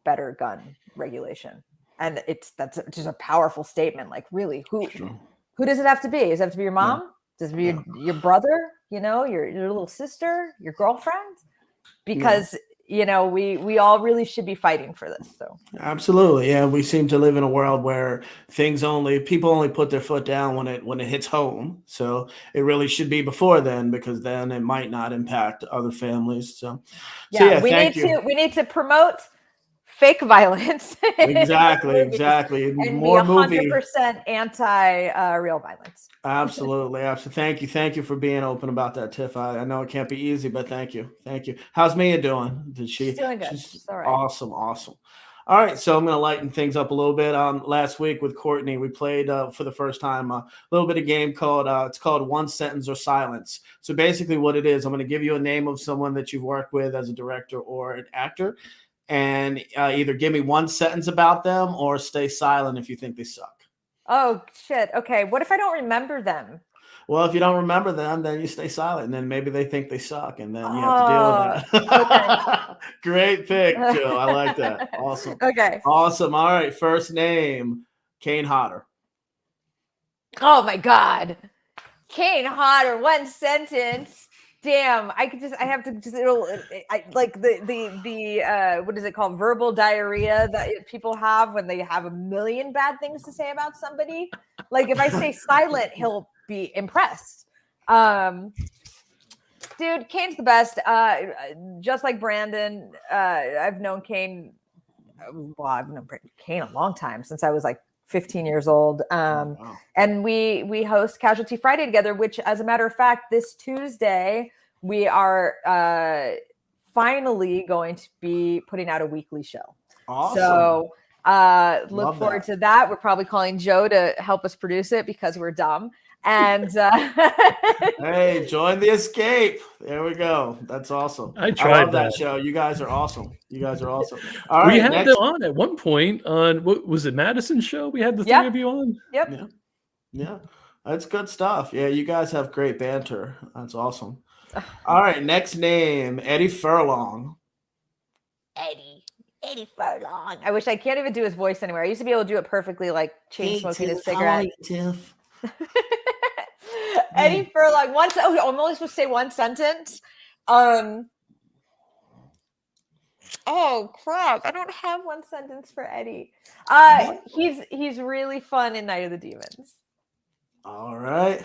better gun regulation? And that's just a powerful statement. Like, really, who does it have to be? Does it have to be your mom? Does it be your brother? Your little sister, your girlfriend? Because we all really should be fighting for this. So Absolutely. Yeah. We seem to live in a world where people only put their foot down when it hits home. So it really should be before then, because then it might not impact other families. So yeah, we need to promote fake violence. Exactly. And More be 100% anti real violence. Absolutely. Thank you for being open about that, Tiff. I know it can't be easy, but thank you. How's Mia doing? She's doing good. She's all right. Awesome. All right, so I'm going to lighten things up a little bit. Last week with Courtney, we played for the first time a little bit of game called it's called One Sentence or Silence. So basically, what it is, I'm going to give you a name of someone that you've worked with as a director or an actor, and either give me one sentence about them or stay silent if you think they suck. Oh shit! Okay, what if I don't remember them? Well, if you don't remember them, then you stay silent, and then maybe they think they suck, and then you have to deal with that. Okay. Great pick, Joe. I like that. Awesome. Okay. Awesome. All right. First name, Kane Hodder. Oh my God. Kane Hodder, one sentence. Damn, I have to just like the what is it called? Verbal diarrhea that people have when they have a million bad things to say about somebody. Like if I stay silent, he'll be impressed. Dude, Kane's the best. Just like Brandon, I've known Kane. Well, I've known Kane a long time, since I was like 15 years old. And we host Casualty Friday together, which, as a matter of fact, this Tuesday we are finally going to be putting out a weekly show. Awesome. So look forward to that. We're probably calling Joe to help us produce it because we're dumb. And hey, join the escape. There we go. That's awesome. I love that show. You guys are awesome. All right, we had them on at one point on, what was it, Madison's show? We had the three of you on. Yep. Yeah. That's good stuff. Yeah, you guys have great banter. That's awesome. All right, next name, Eddie Furlong. Eddie Furlong. I wish I can't even do his voice anymore. I used to be able to do it perfectly, like chain smoking a cigarette. Tiff. Eddie Furlong. I'm only supposed to say one sentence. Oh crap! I don't have one sentence for Eddie. He's really fun in Night of the Demons. All right.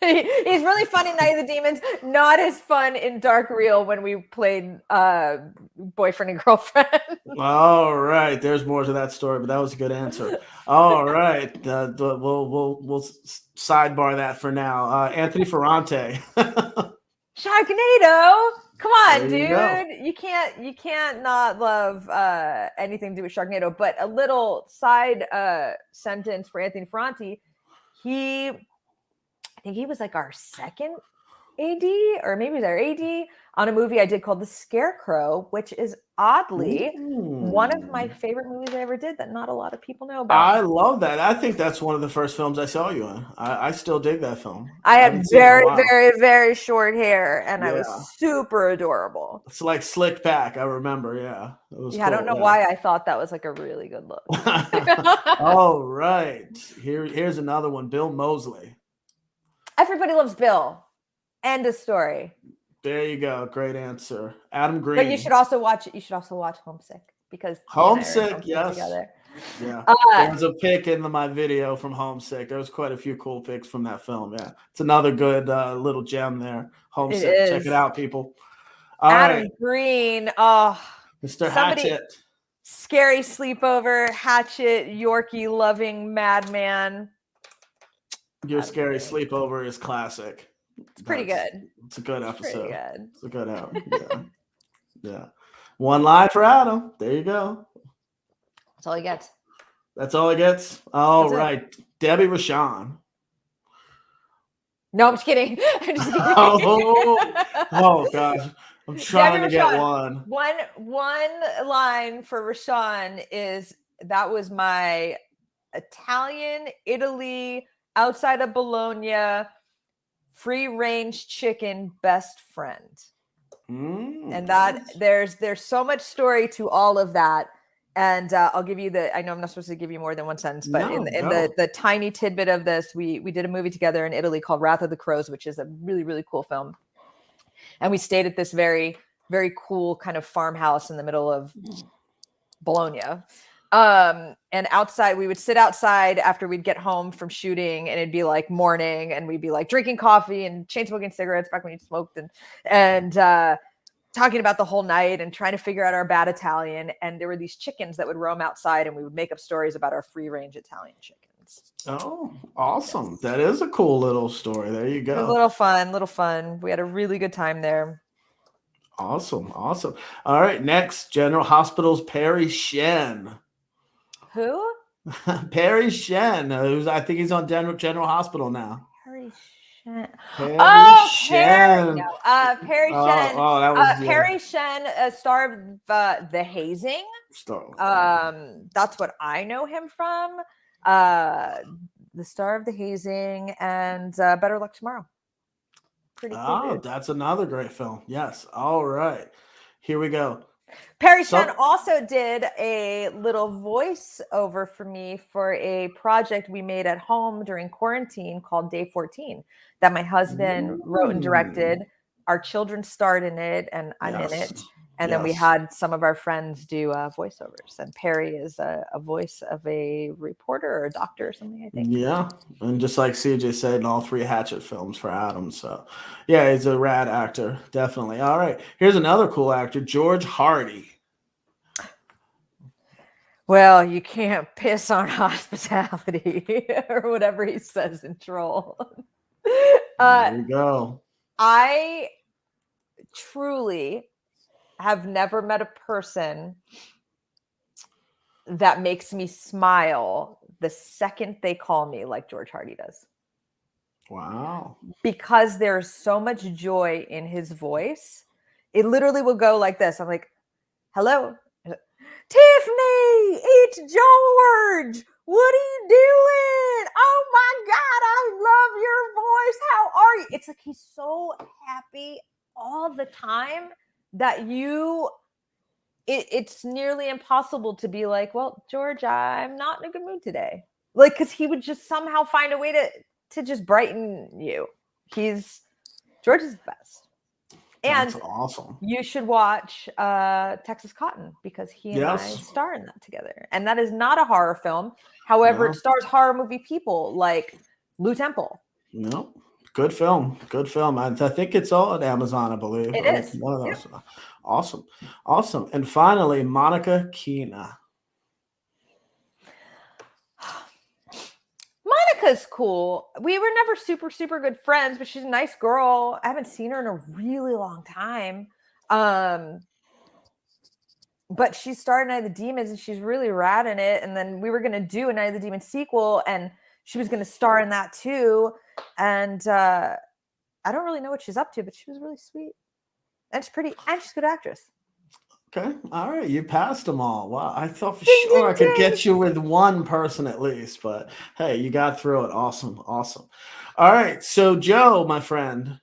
He's really fun in Night of the Demons. Not as fun in Dark Real when we played boyfriend and girlfriend. All right. There's more to that story, but that was a good answer. All right. We'll sidebar that for now. Anthony Ferrante. Sharknado. Come on, dude. You can't not love anything to do with Sharknado. But a little side sentence for Anthony Ferrante. I think he was like our second AD, or maybe he was our AD on a movie I did called The Scarecrow, which is oddly one of my favorite movies I ever did that not a lot of people know about. I love that. I think that's one of the first films I saw you in. I still dig that film. I had very, very, very short hair, and I was super adorable. It's like slick back. I remember. Yeah. It was cool. I don't know why I thought that was like a really good look. All right. Here's another one. Bill Moseley. Everybody loves Bill. End of story. There you go. Great answer. Adam Green. But you should also watch Homesick, because Homesick, yes. Together. Yeah. There was a pick in my video from Homesick. There was quite a few cool picks from that film. Yeah. It's another good little gem there. Homesick. Check it out, people. All Adam right. Green. Oh, Mr. Hatchet. Scary Sleepover, Hatchet, Yorkie loving madman. Your Scary Sleepover is classic. It's pretty good. It's a good episode. Good. It's a good episode. Yeah. One line for Adam. There you go. That's all he gets. That's all he gets? All right. Debbie Rashawn. No, I'm just kidding. Oh, gosh. I'm trying to get one. One line for Rashawn is, that was my Italian, Italy, outside of Bologna, free-range chicken best friend. And that there's so much story to all of that. And I'll give you I know I'm not supposed to give you more than one sentence, but in the tiny tidbit of this, we did a movie together in Italy called Wrath of the Crows, which is a really, really cool film. And we stayed at this very very cool kind of farmhouse in the middle of Bologna. And outside, we would sit outside after we'd get home from shooting, and it'd be like morning, and we'd be like drinking coffee and chain smoking cigarettes back when you smoked, and talking about the whole night and trying to figure out our bad Italian. And there were these chickens that would roam outside, and we would make up stories about our free range Italian chickens. Oh, awesome. Yes. That is a cool little story. There you go. A little fun. We had a really good time there. Awesome. All right. Next, General Hospital's Perry Shen. Who? Perry Shen. I think he's on General Hospital now. Perry Shen. Perry Shen. Perry Shen. Oh, that was Perry Shen, star of The Hazing. That's what I know him from. The star of The Hazing and Better Luck Tomorrow. Pretty cool. Dude. That's another great film. Yes. All right. Here we go. Perry Shen also did a little voiceover for me for a project we made at home during quarantine called Day 14 that my husband wrote and directed. Our children starred in it, and I'm in it. And then we had some of our friends do voiceovers. And Perry is a voice of a reporter or a doctor or something, I think. Yeah. And just like CJ said, in all 3 Hatchet films for Adam. So, yeah, he's a rad actor. Definitely. All right. Here's another cool actor, George Hardy. Well, you can't piss on hospitality or whatever he says in Troll. There you go. I truly have never met a person that makes me smile the second they call me like George Hardy does. Wow. Because there's so much joy in his voice. It literally will go like this. I'm like, hello, Tiffany, it's George. What are you doing? Oh my God, I love your voice. How are you? It's like he's so happy all the time that it's nearly impossible to be like, well, George, I'm not in a good mood today. Like, because he would just somehow find a way to just brighten you. George is the best. And that's awesome. You should watch Texas Cotton because he and I star in that together. And that is not a horror film. However, it stars horror movie people like Lou Temple. No. Good film. I think it's all at Amazon, I believe. It is. One of those. Yep. Awesome. And finally, Monica Keena. Monica's cool. We were never super, super good friends, but she's a nice girl. I haven't seen her in a really long time. But she starred in Night of the Demons, and she's really rad in it. And then we were going to do a Night of the Demons sequel, and she was going to star in that too. And I don't really know what she's up to, but she was really sweet. And she's pretty, and she's a good actress. Okay. All right. You passed them all. Wow. I thought for sure I could get you with one person at least, but hey, you got through it. Awesome. All right. So Joe, my friend,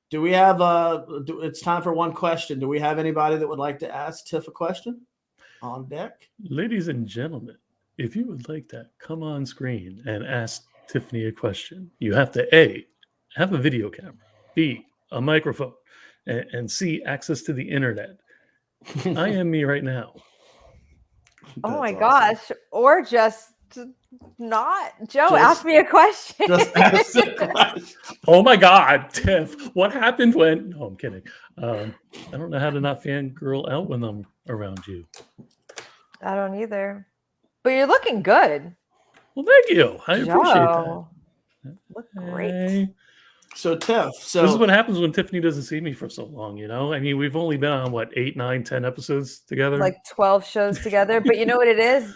do we have it's time for one question. Do we have anybody that would like to ask Tiff a question on deck? Ladies and gentlemen, if you would like to come on screen and ask Tiffany a question, you have to A, have a video camera, B, a microphone, and C, access to the internet. I am me right now. Oh my gosh. Or just not. Joe, ask me a question. Just ask a question. Oh my God, Tiff, what happened when... No, I'm kidding. I don't know how to not fangirl out when I'm around you. I don't either. But you're looking good. Well, thank you. I appreciate that. Look great. So Tiff, this is what happens when Tiffany doesn't see me for so long, you know? I mean, we've only been on, 8, 9, 10 episodes together? Like 12 shows together. But you know what it is?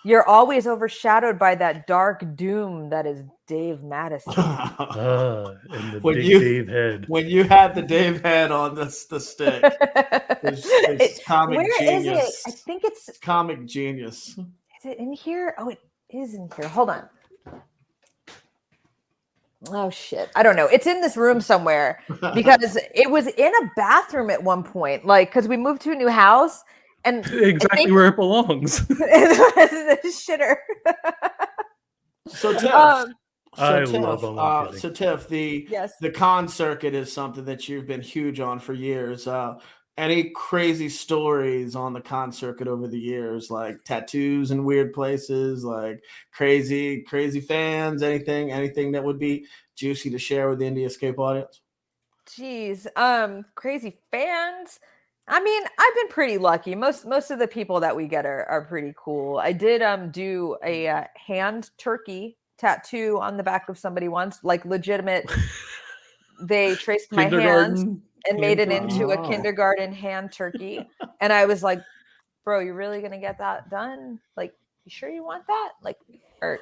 You're always overshadowed by that dark doom that is Dave Madison. And the Dave head. When you had the Dave head on the stick. It's comic genius. Where is it? I think it's comic genius. Is it in here? Oh, it is in here. Hold on. Oh shit. I don't know. It's in this room somewhere because it was in a bathroom at one point. Like, because we moved to a new house and exactly where it belongs. The shitter. So Tiff, so Tiff, the con circuit is something that you've been huge on for years. Any crazy stories on the con circuit over the years, like tattoos in weird places, like crazy fans, anything that would be juicy to share with the Indie Escape audience? Jeez, crazy fans. I mean, I've been pretty lucky. Most of the people that we get are pretty cool. I did do a hand turkey tattoo on the back of somebody once, like legitimate. They traced my hands and made it into a kindergarten hand turkey. And I was like, bro, you really gonna get that done? Like, you sure you want that? Like, or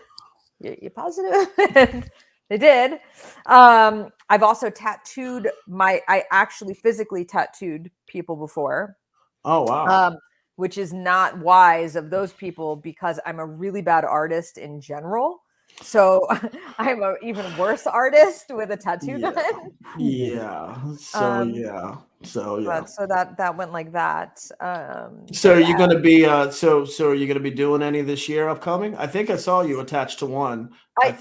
you positive? And they did. I've also tattooed I actually physically tattooed people before. Oh, wow. Which is not wise of those people because I'm a really bad artist in general. So I'm an even worse artist with a tattoo gun. Yeah. So yeah. So that went like that. So are you going to be so are you going to be doing any this year upcoming? I think I saw you attached to one. I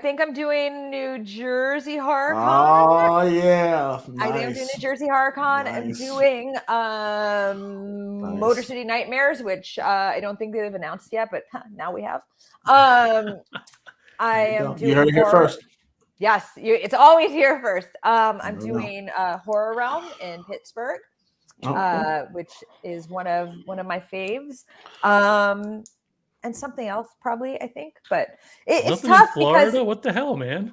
think I'm doing New Jersey Horror Con. Oh yeah. Nice. I think I'm doing New Jersey Horror Con. Nice. I'm doing Motor City Nightmares, which I don't think they've announced yet, but now we have. I am doing. You heard it here first. Yes, it's always here first. I'm doing Horror Realm in Pittsburgh, which is one of my faves. And something else probably, I think, but it's tough Florida? Because what the hell, man?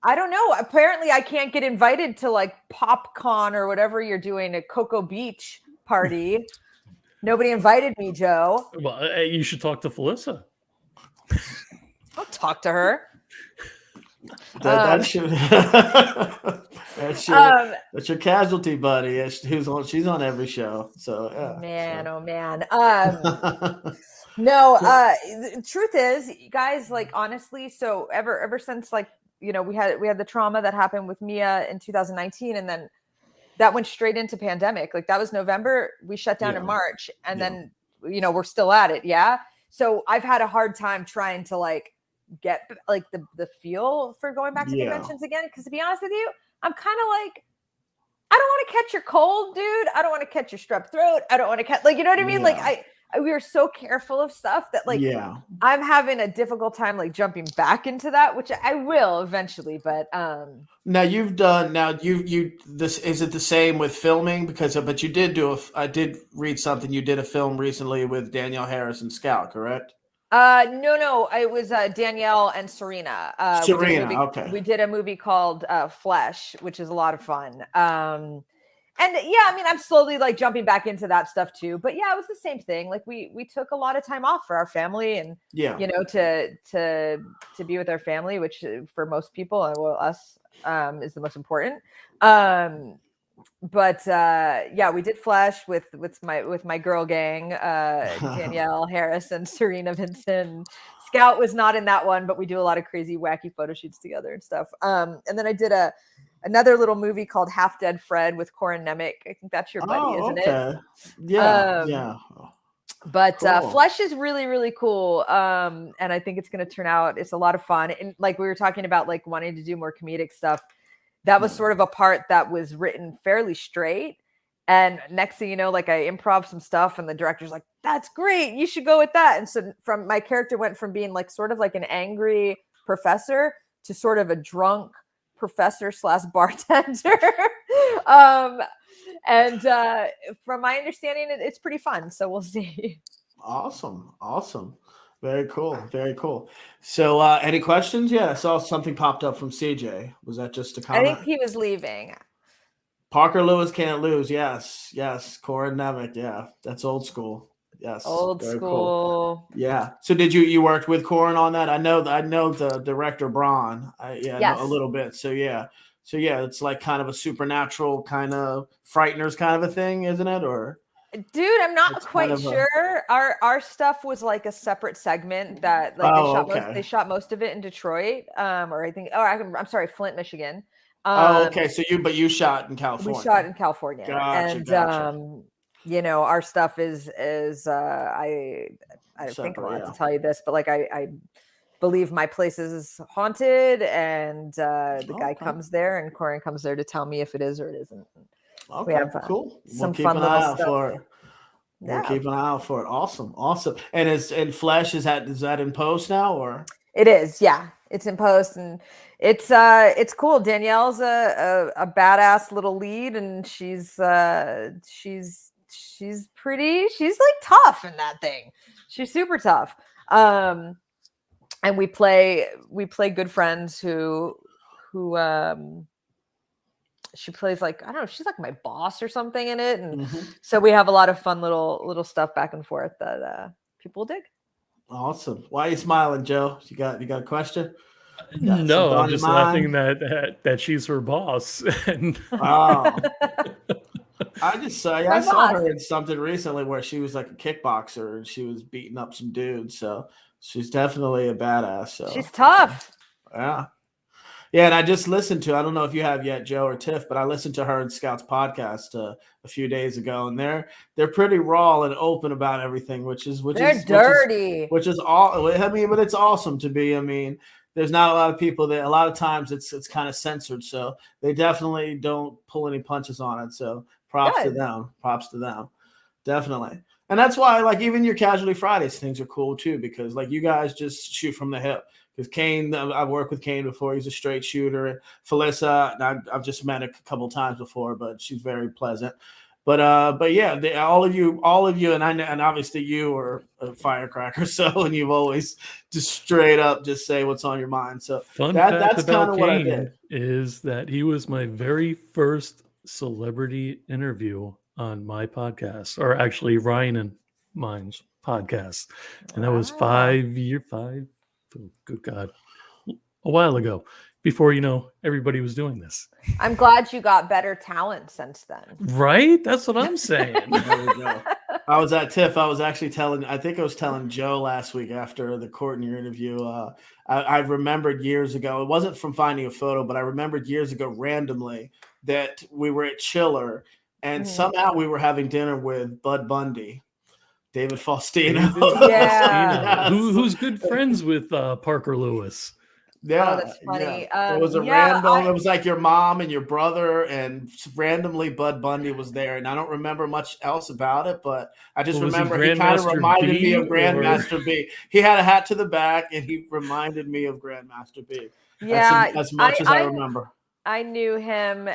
I don't know. Apparently, I can't get invited to like PopCon or whatever you're doing at Cocoa Beach party. Nobody invited me, Joe. Well, you should talk to Felissa. I'll talk to her. That's your casualty buddy. She's on every show. So yeah. Man, oh man. No, the truth is, guys, like honestly, so ever since like, you know, we had the trauma that happened with Mia in 2019, and then that went straight into pandemic. Like that was November, we shut down in March, and then, you know, we're still at it. Yeah. So I've had a hard time trying to like get like the feel for going back to conventions again. Cause to be honest with you, I'm kind of like, I don't want to catch your cold, dude. I don't want to catch your strep throat. I don't want to catch, like, you know what I mean? Like we are so careful of stuff that like I'm having a difficult time like jumping back into that, which I will eventually. But now you've done this, is it the same with filming? Because but you did I did read something, you did a film recently with Danielle Harris and Scout, correct? No, it was Danielle and Serena. We did a movie called Flesh, which is a lot of fun. And yeah, I mean, I'm slowly like jumping back into that stuff too. But yeah, it was the same thing. Like we took a lot of time off for our family, and you know, to be with our family, which for most people, well, us, is the most important. But yeah, we did Flesh with my girl gang, Danielle Harris and Serena Vincent. Scout was not in that one, but we do a lot of crazy, wacky photo shoots together and stuff. And then I did another little movie called Half Dead Fred with Corin Nemec. I think that's your buddy, isn't it? Yeah. But cool. Flesh is really, really cool. And I think it's going to turn out, it's a lot of fun. And like we were talking about, like wanting to do more comedic stuff. That was sort of a part that was written fairly straight. And next thing you know, like I improv some stuff and the director's like, that's great. You should go with that. And so from my character went from being like sort of like an angry professor to sort of a drunk professor / bartender. And from my understanding, it's pretty fun. So we'll see. Awesome. Very cool. So any questions? Yeah, I saw something popped up from CJ. Was that just a comment? I think he was leaving. Parker Lewis can't lose. Yes. Corin Nemec. Yeah, that's old school. Yes. Old very school. Cool. Yeah. So did you worked with Corin on that? I know the director Braun. Yes. A little bit. So yeah, it's like kind of a supernatural kind of frighteners kind of a thing, isn't it? Or dude, I'm not quite sure. Our stuff was like a separate segment that like they shot most of it in Detroit, or I think I'm sorry, Flint, Michigan. Okay. So you shot in California. We shot in California. Gotcha. You know, our stuff is I think I'm allowed to tell you this, but like I believe my place is haunted, and the guy comes there, and Corin comes there to tell me if it is or it isn't. Okay, We have cool. some We'll keep fun an little eye out stuff. for it. We'll keep an eye out for it. Awesome. And is Flesh, is that in post now, or? It is, yeah. It's in post, and it's cool. Danielle's a badass little lead, and she's pretty. She's like tough in that thing. She's super tough. And we play good friends who she plays like, I don't know, she's like my boss or something in it, and so we have a lot of fun little stuff back and forth that people dig. Awesome. Why are you smiling, Joe? You got a question? No, I'm just laughing that she's her boss. And oh, I saw her in something recently where she was like a kickboxer and she was beating up some dudes. So she's definitely a badass. So she's tough. Yeah. Yeah, and I just listened to, I don't know if you have yet, Joe or Tiff, but I listened to her and Scout's podcast a few days ago, and they're pretty raw and open about everything, which is dirty. Which is all. I mean, but it's awesome to be. I mean, there's not a lot of people that a lot of times it's kind of censored, so they definitely don't pull any punches on it. So props to them. Props to them. Definitely. And that's why, like, even your Casualty Fridays things are cool too, because like you guys just shoot from the hip. Because Kane, I've worked with Kane before. He's a straight shooter. Felissa, I've just met a couple times before, but she's very pleasant. But yeah, all of you, and obviously you are a firecracker. So, and you've always just straight up just say what's on your mind. So that's kind of what I did. Is that he was my very first celebrity interview on my podcast, or actually Ryan and mine's podcast, and that was 5 years. Oh, good God, a while ago, before everybody was doing this. I'm glad you got better talent since then. Right? That's what I'm saying. There we go. I was at TIFF. I was actually I think I was telling Joe last week after the Courtney interview. I remembered years ago, it wasn't from finding a photo, but I remembered years ago randomly that we were at Chiller and somehow we were having dinner with Bud Bundy. David Faustino. Yeah. Who's good friends with Parker Lewis. Yeah, that's funny. Yeah. It was a random. It was like your mom and your brother, and randomly Bud Bundy was there. And I don't remember much else about it, but I just remember he kind of reminded me of Grandmaster B. He had a hat to the back, and he reminded me of Grandmaster B. Yeah, as much as I remember. I knew him,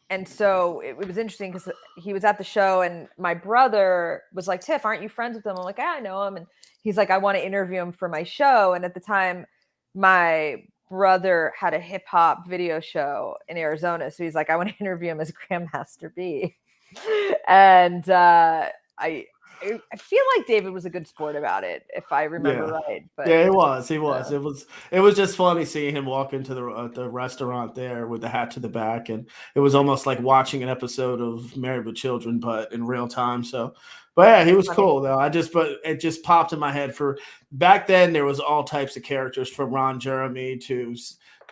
and so it was interesting because he was at the show, and my brother was like, "Tiff, aren't you friends with him?" I'm like, "Yeah, I know him." And he's like, "I want to interview him for my show." And at the time, my brother had a hip hop video show in Arizona. So he's like, "I want to interview him as Grandmaster B." And I feel like David was a good sport about it, if I remember right. But yeah, he was. It was just funny seeing him walk into the restaurant there with the hat to the back, and it was almost like watching an episode of Married with Children, but in real time. So, but yeah, he was cool though. But it just popped in my head. For back then, there was all types of characters, from Ron Jeremy to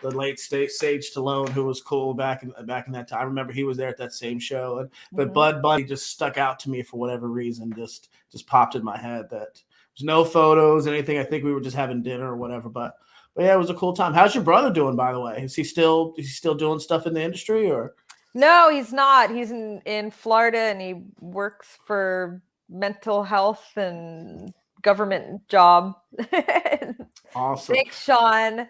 the late Sage Stallone, who was cool back in that time. I remember he was there at that same show, but Bud Bundy just stuck out to me for whatever reason. Just popped in my head. That there's no photos, anything. I think we were just having dinner or whatever. But yeah, it was a cool time. How's your brother doing, by the way? Is he still doing stuff in the industry, or? No, he's not. He's in Florida, and he works for mental health and government job. Awesome. Thanks, Sean.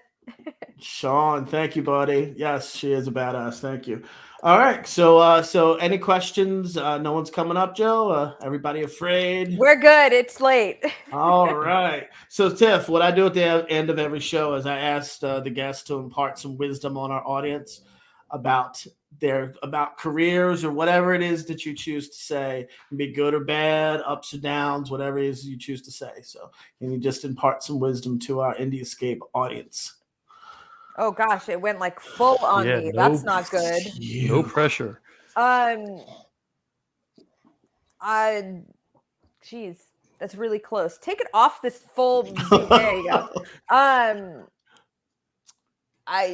Sean, thank you, buddy. Yes, she is a badass. Thank you. All right. So any questions? No one's coming up, Joe? Everybody afraid? We're good. It's late. All right. So, Tiff, what I do at the end of every show is I ask the guests to impart some wisdom on our audience about careers or whatever it is that you choose to say. It can be good or bad, ups or downs, whatever it is you choose to say. So, can you just impart some wisdom to our Indie Escape audience? Oh gosh, it went like full on me. That's not good. No pressure. Geez, that's really close. Take it off this full. There you go.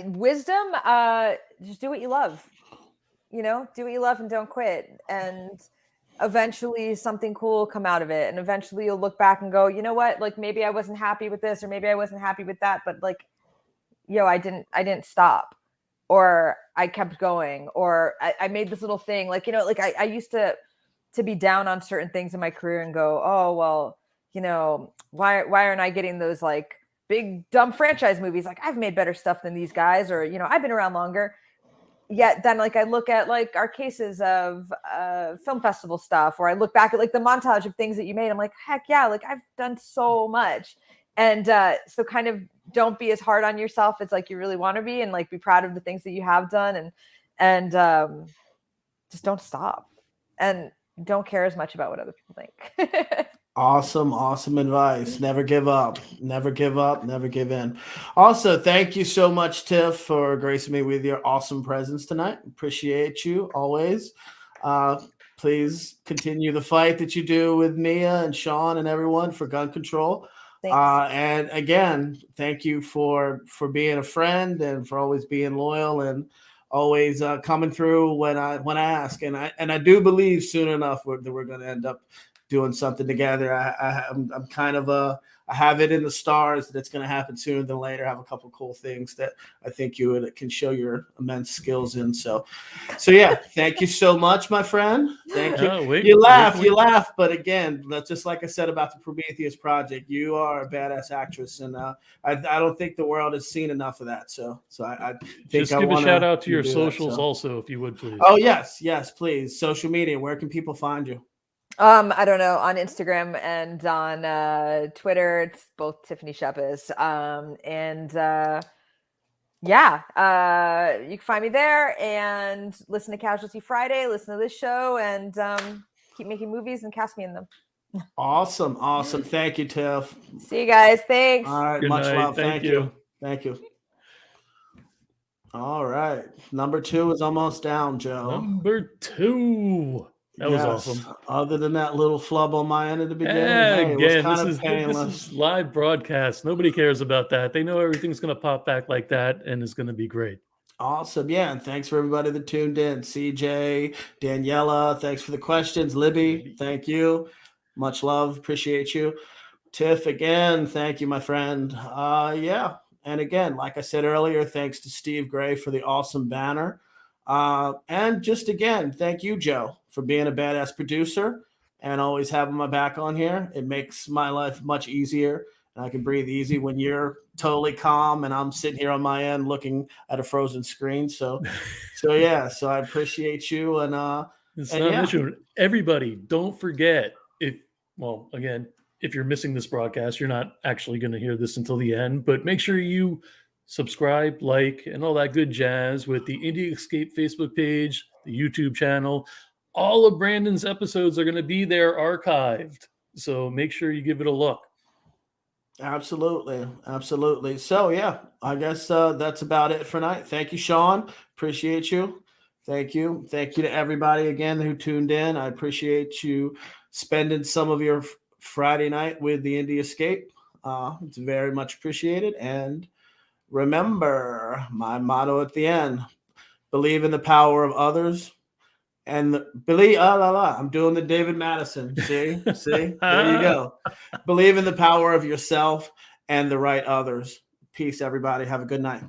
Wisdom. Just do what you love. Do what you love and don't quit. And eventually something cool will come out of it. And eventually you'll look back and go, you know what? Like maybe I wasn't happy with this, or maybe I wasn't happy with that, but like, I didn't stop. or I kept going, or I made this little thing. Like, like I used to be down on certain things in my career and go, oh, well, why aren't I getting those like big dumb franchise movies? Like, I've made better stuff than these guys, or, I've been around longer. Yet then, like, I look at like our cases of film festival stuff, or I look back at like the montage of things that you made. I'm like, heck yeah, like I've done so much. And so kind of don't be as hard on yourself as like you really want to be, and like be proud of the things that you have done, and just don't stop, and don't care as much about what other people think. Awesome advice. Never give up. Never give up. Never give in. Also, thank you so much, Tiff, for gracing me with your awesome presence tonight. Appreciate you always. Please continue the fight that you do with Mia and Sean and everyone for gun control. And again, thank you for being a friend and for always being loyal and always coming through when I ask. And I do believe soon enough that we're going to end up doing something together. I'm kind of I have it in the stars that it's going to happen sooner than later. I have a couple cool things that I think you can show your immense skills in. So yeah, thank you so much, my friend. Thank you. You laugh, but again, that's just like I said about the Prometheus Project. You are a badass actress, and I don't think the world has seen enough of that. So I think just give a shout out to your socials also, if you would, please. Oh yes, please. Social media. Where can people find you? I don't know, on Instagram and on Twitter, it's both Tiffany Shepis. You can find me there and listen to Casualty Friday, listen to this show, and keep making movies and cast me in them. Awesome. Thank you, Tiff. See you guys. Thanks. All right. Good much night. love. Thank you. Thank you. All right. Number 2 is almost down, Joe. Number 2. That was awesome. Other than that little flub on my end at the beginning, again, this is live broadcast. Nobody cares about that. They know everything's going to pop back like that, and it's going to be great. Awesome. Yeah, and thanks for everybody that tuned in. CJ, Daniella, thanks for the questions. Libby, thank you. Much love. Appreciate you. Tiff, again, thank you, my friend. And again, like I said earlier, thanks to Steve Gray for the awesome banner. And just again, thank you, Joe, for being a badass producer and always having my back on here. It makes my life much easier, and I can breathe easy when you're totally calm and I'm sitting here on my end looking at a frozen screen. So I appreciate you. And it's not an issue. Everybody, don't forget, if you're missing this broadcast, you're not actually going to hear this until the end, but make sure you subscribe, like, and all that good jazz with the Indie Escape Facebook page, the YouTube channel. All of Brandon's episodes are going to be there archived. So make sure you give it a look. Absolutely. So yeah, I guess that's about it for tonight. Thank you, Sean. Appreciate you. Thank you to everybody again who tuned in. I appreciate you spending some of your Friday night with the Indie Escape. It's very much appreciated. And remember my motto at the end: believe in the power of others, and believe. I'm doing the David Madison. See, there you go. Believe in the power of yourself and the right others. Peace, everybody. Have a good night.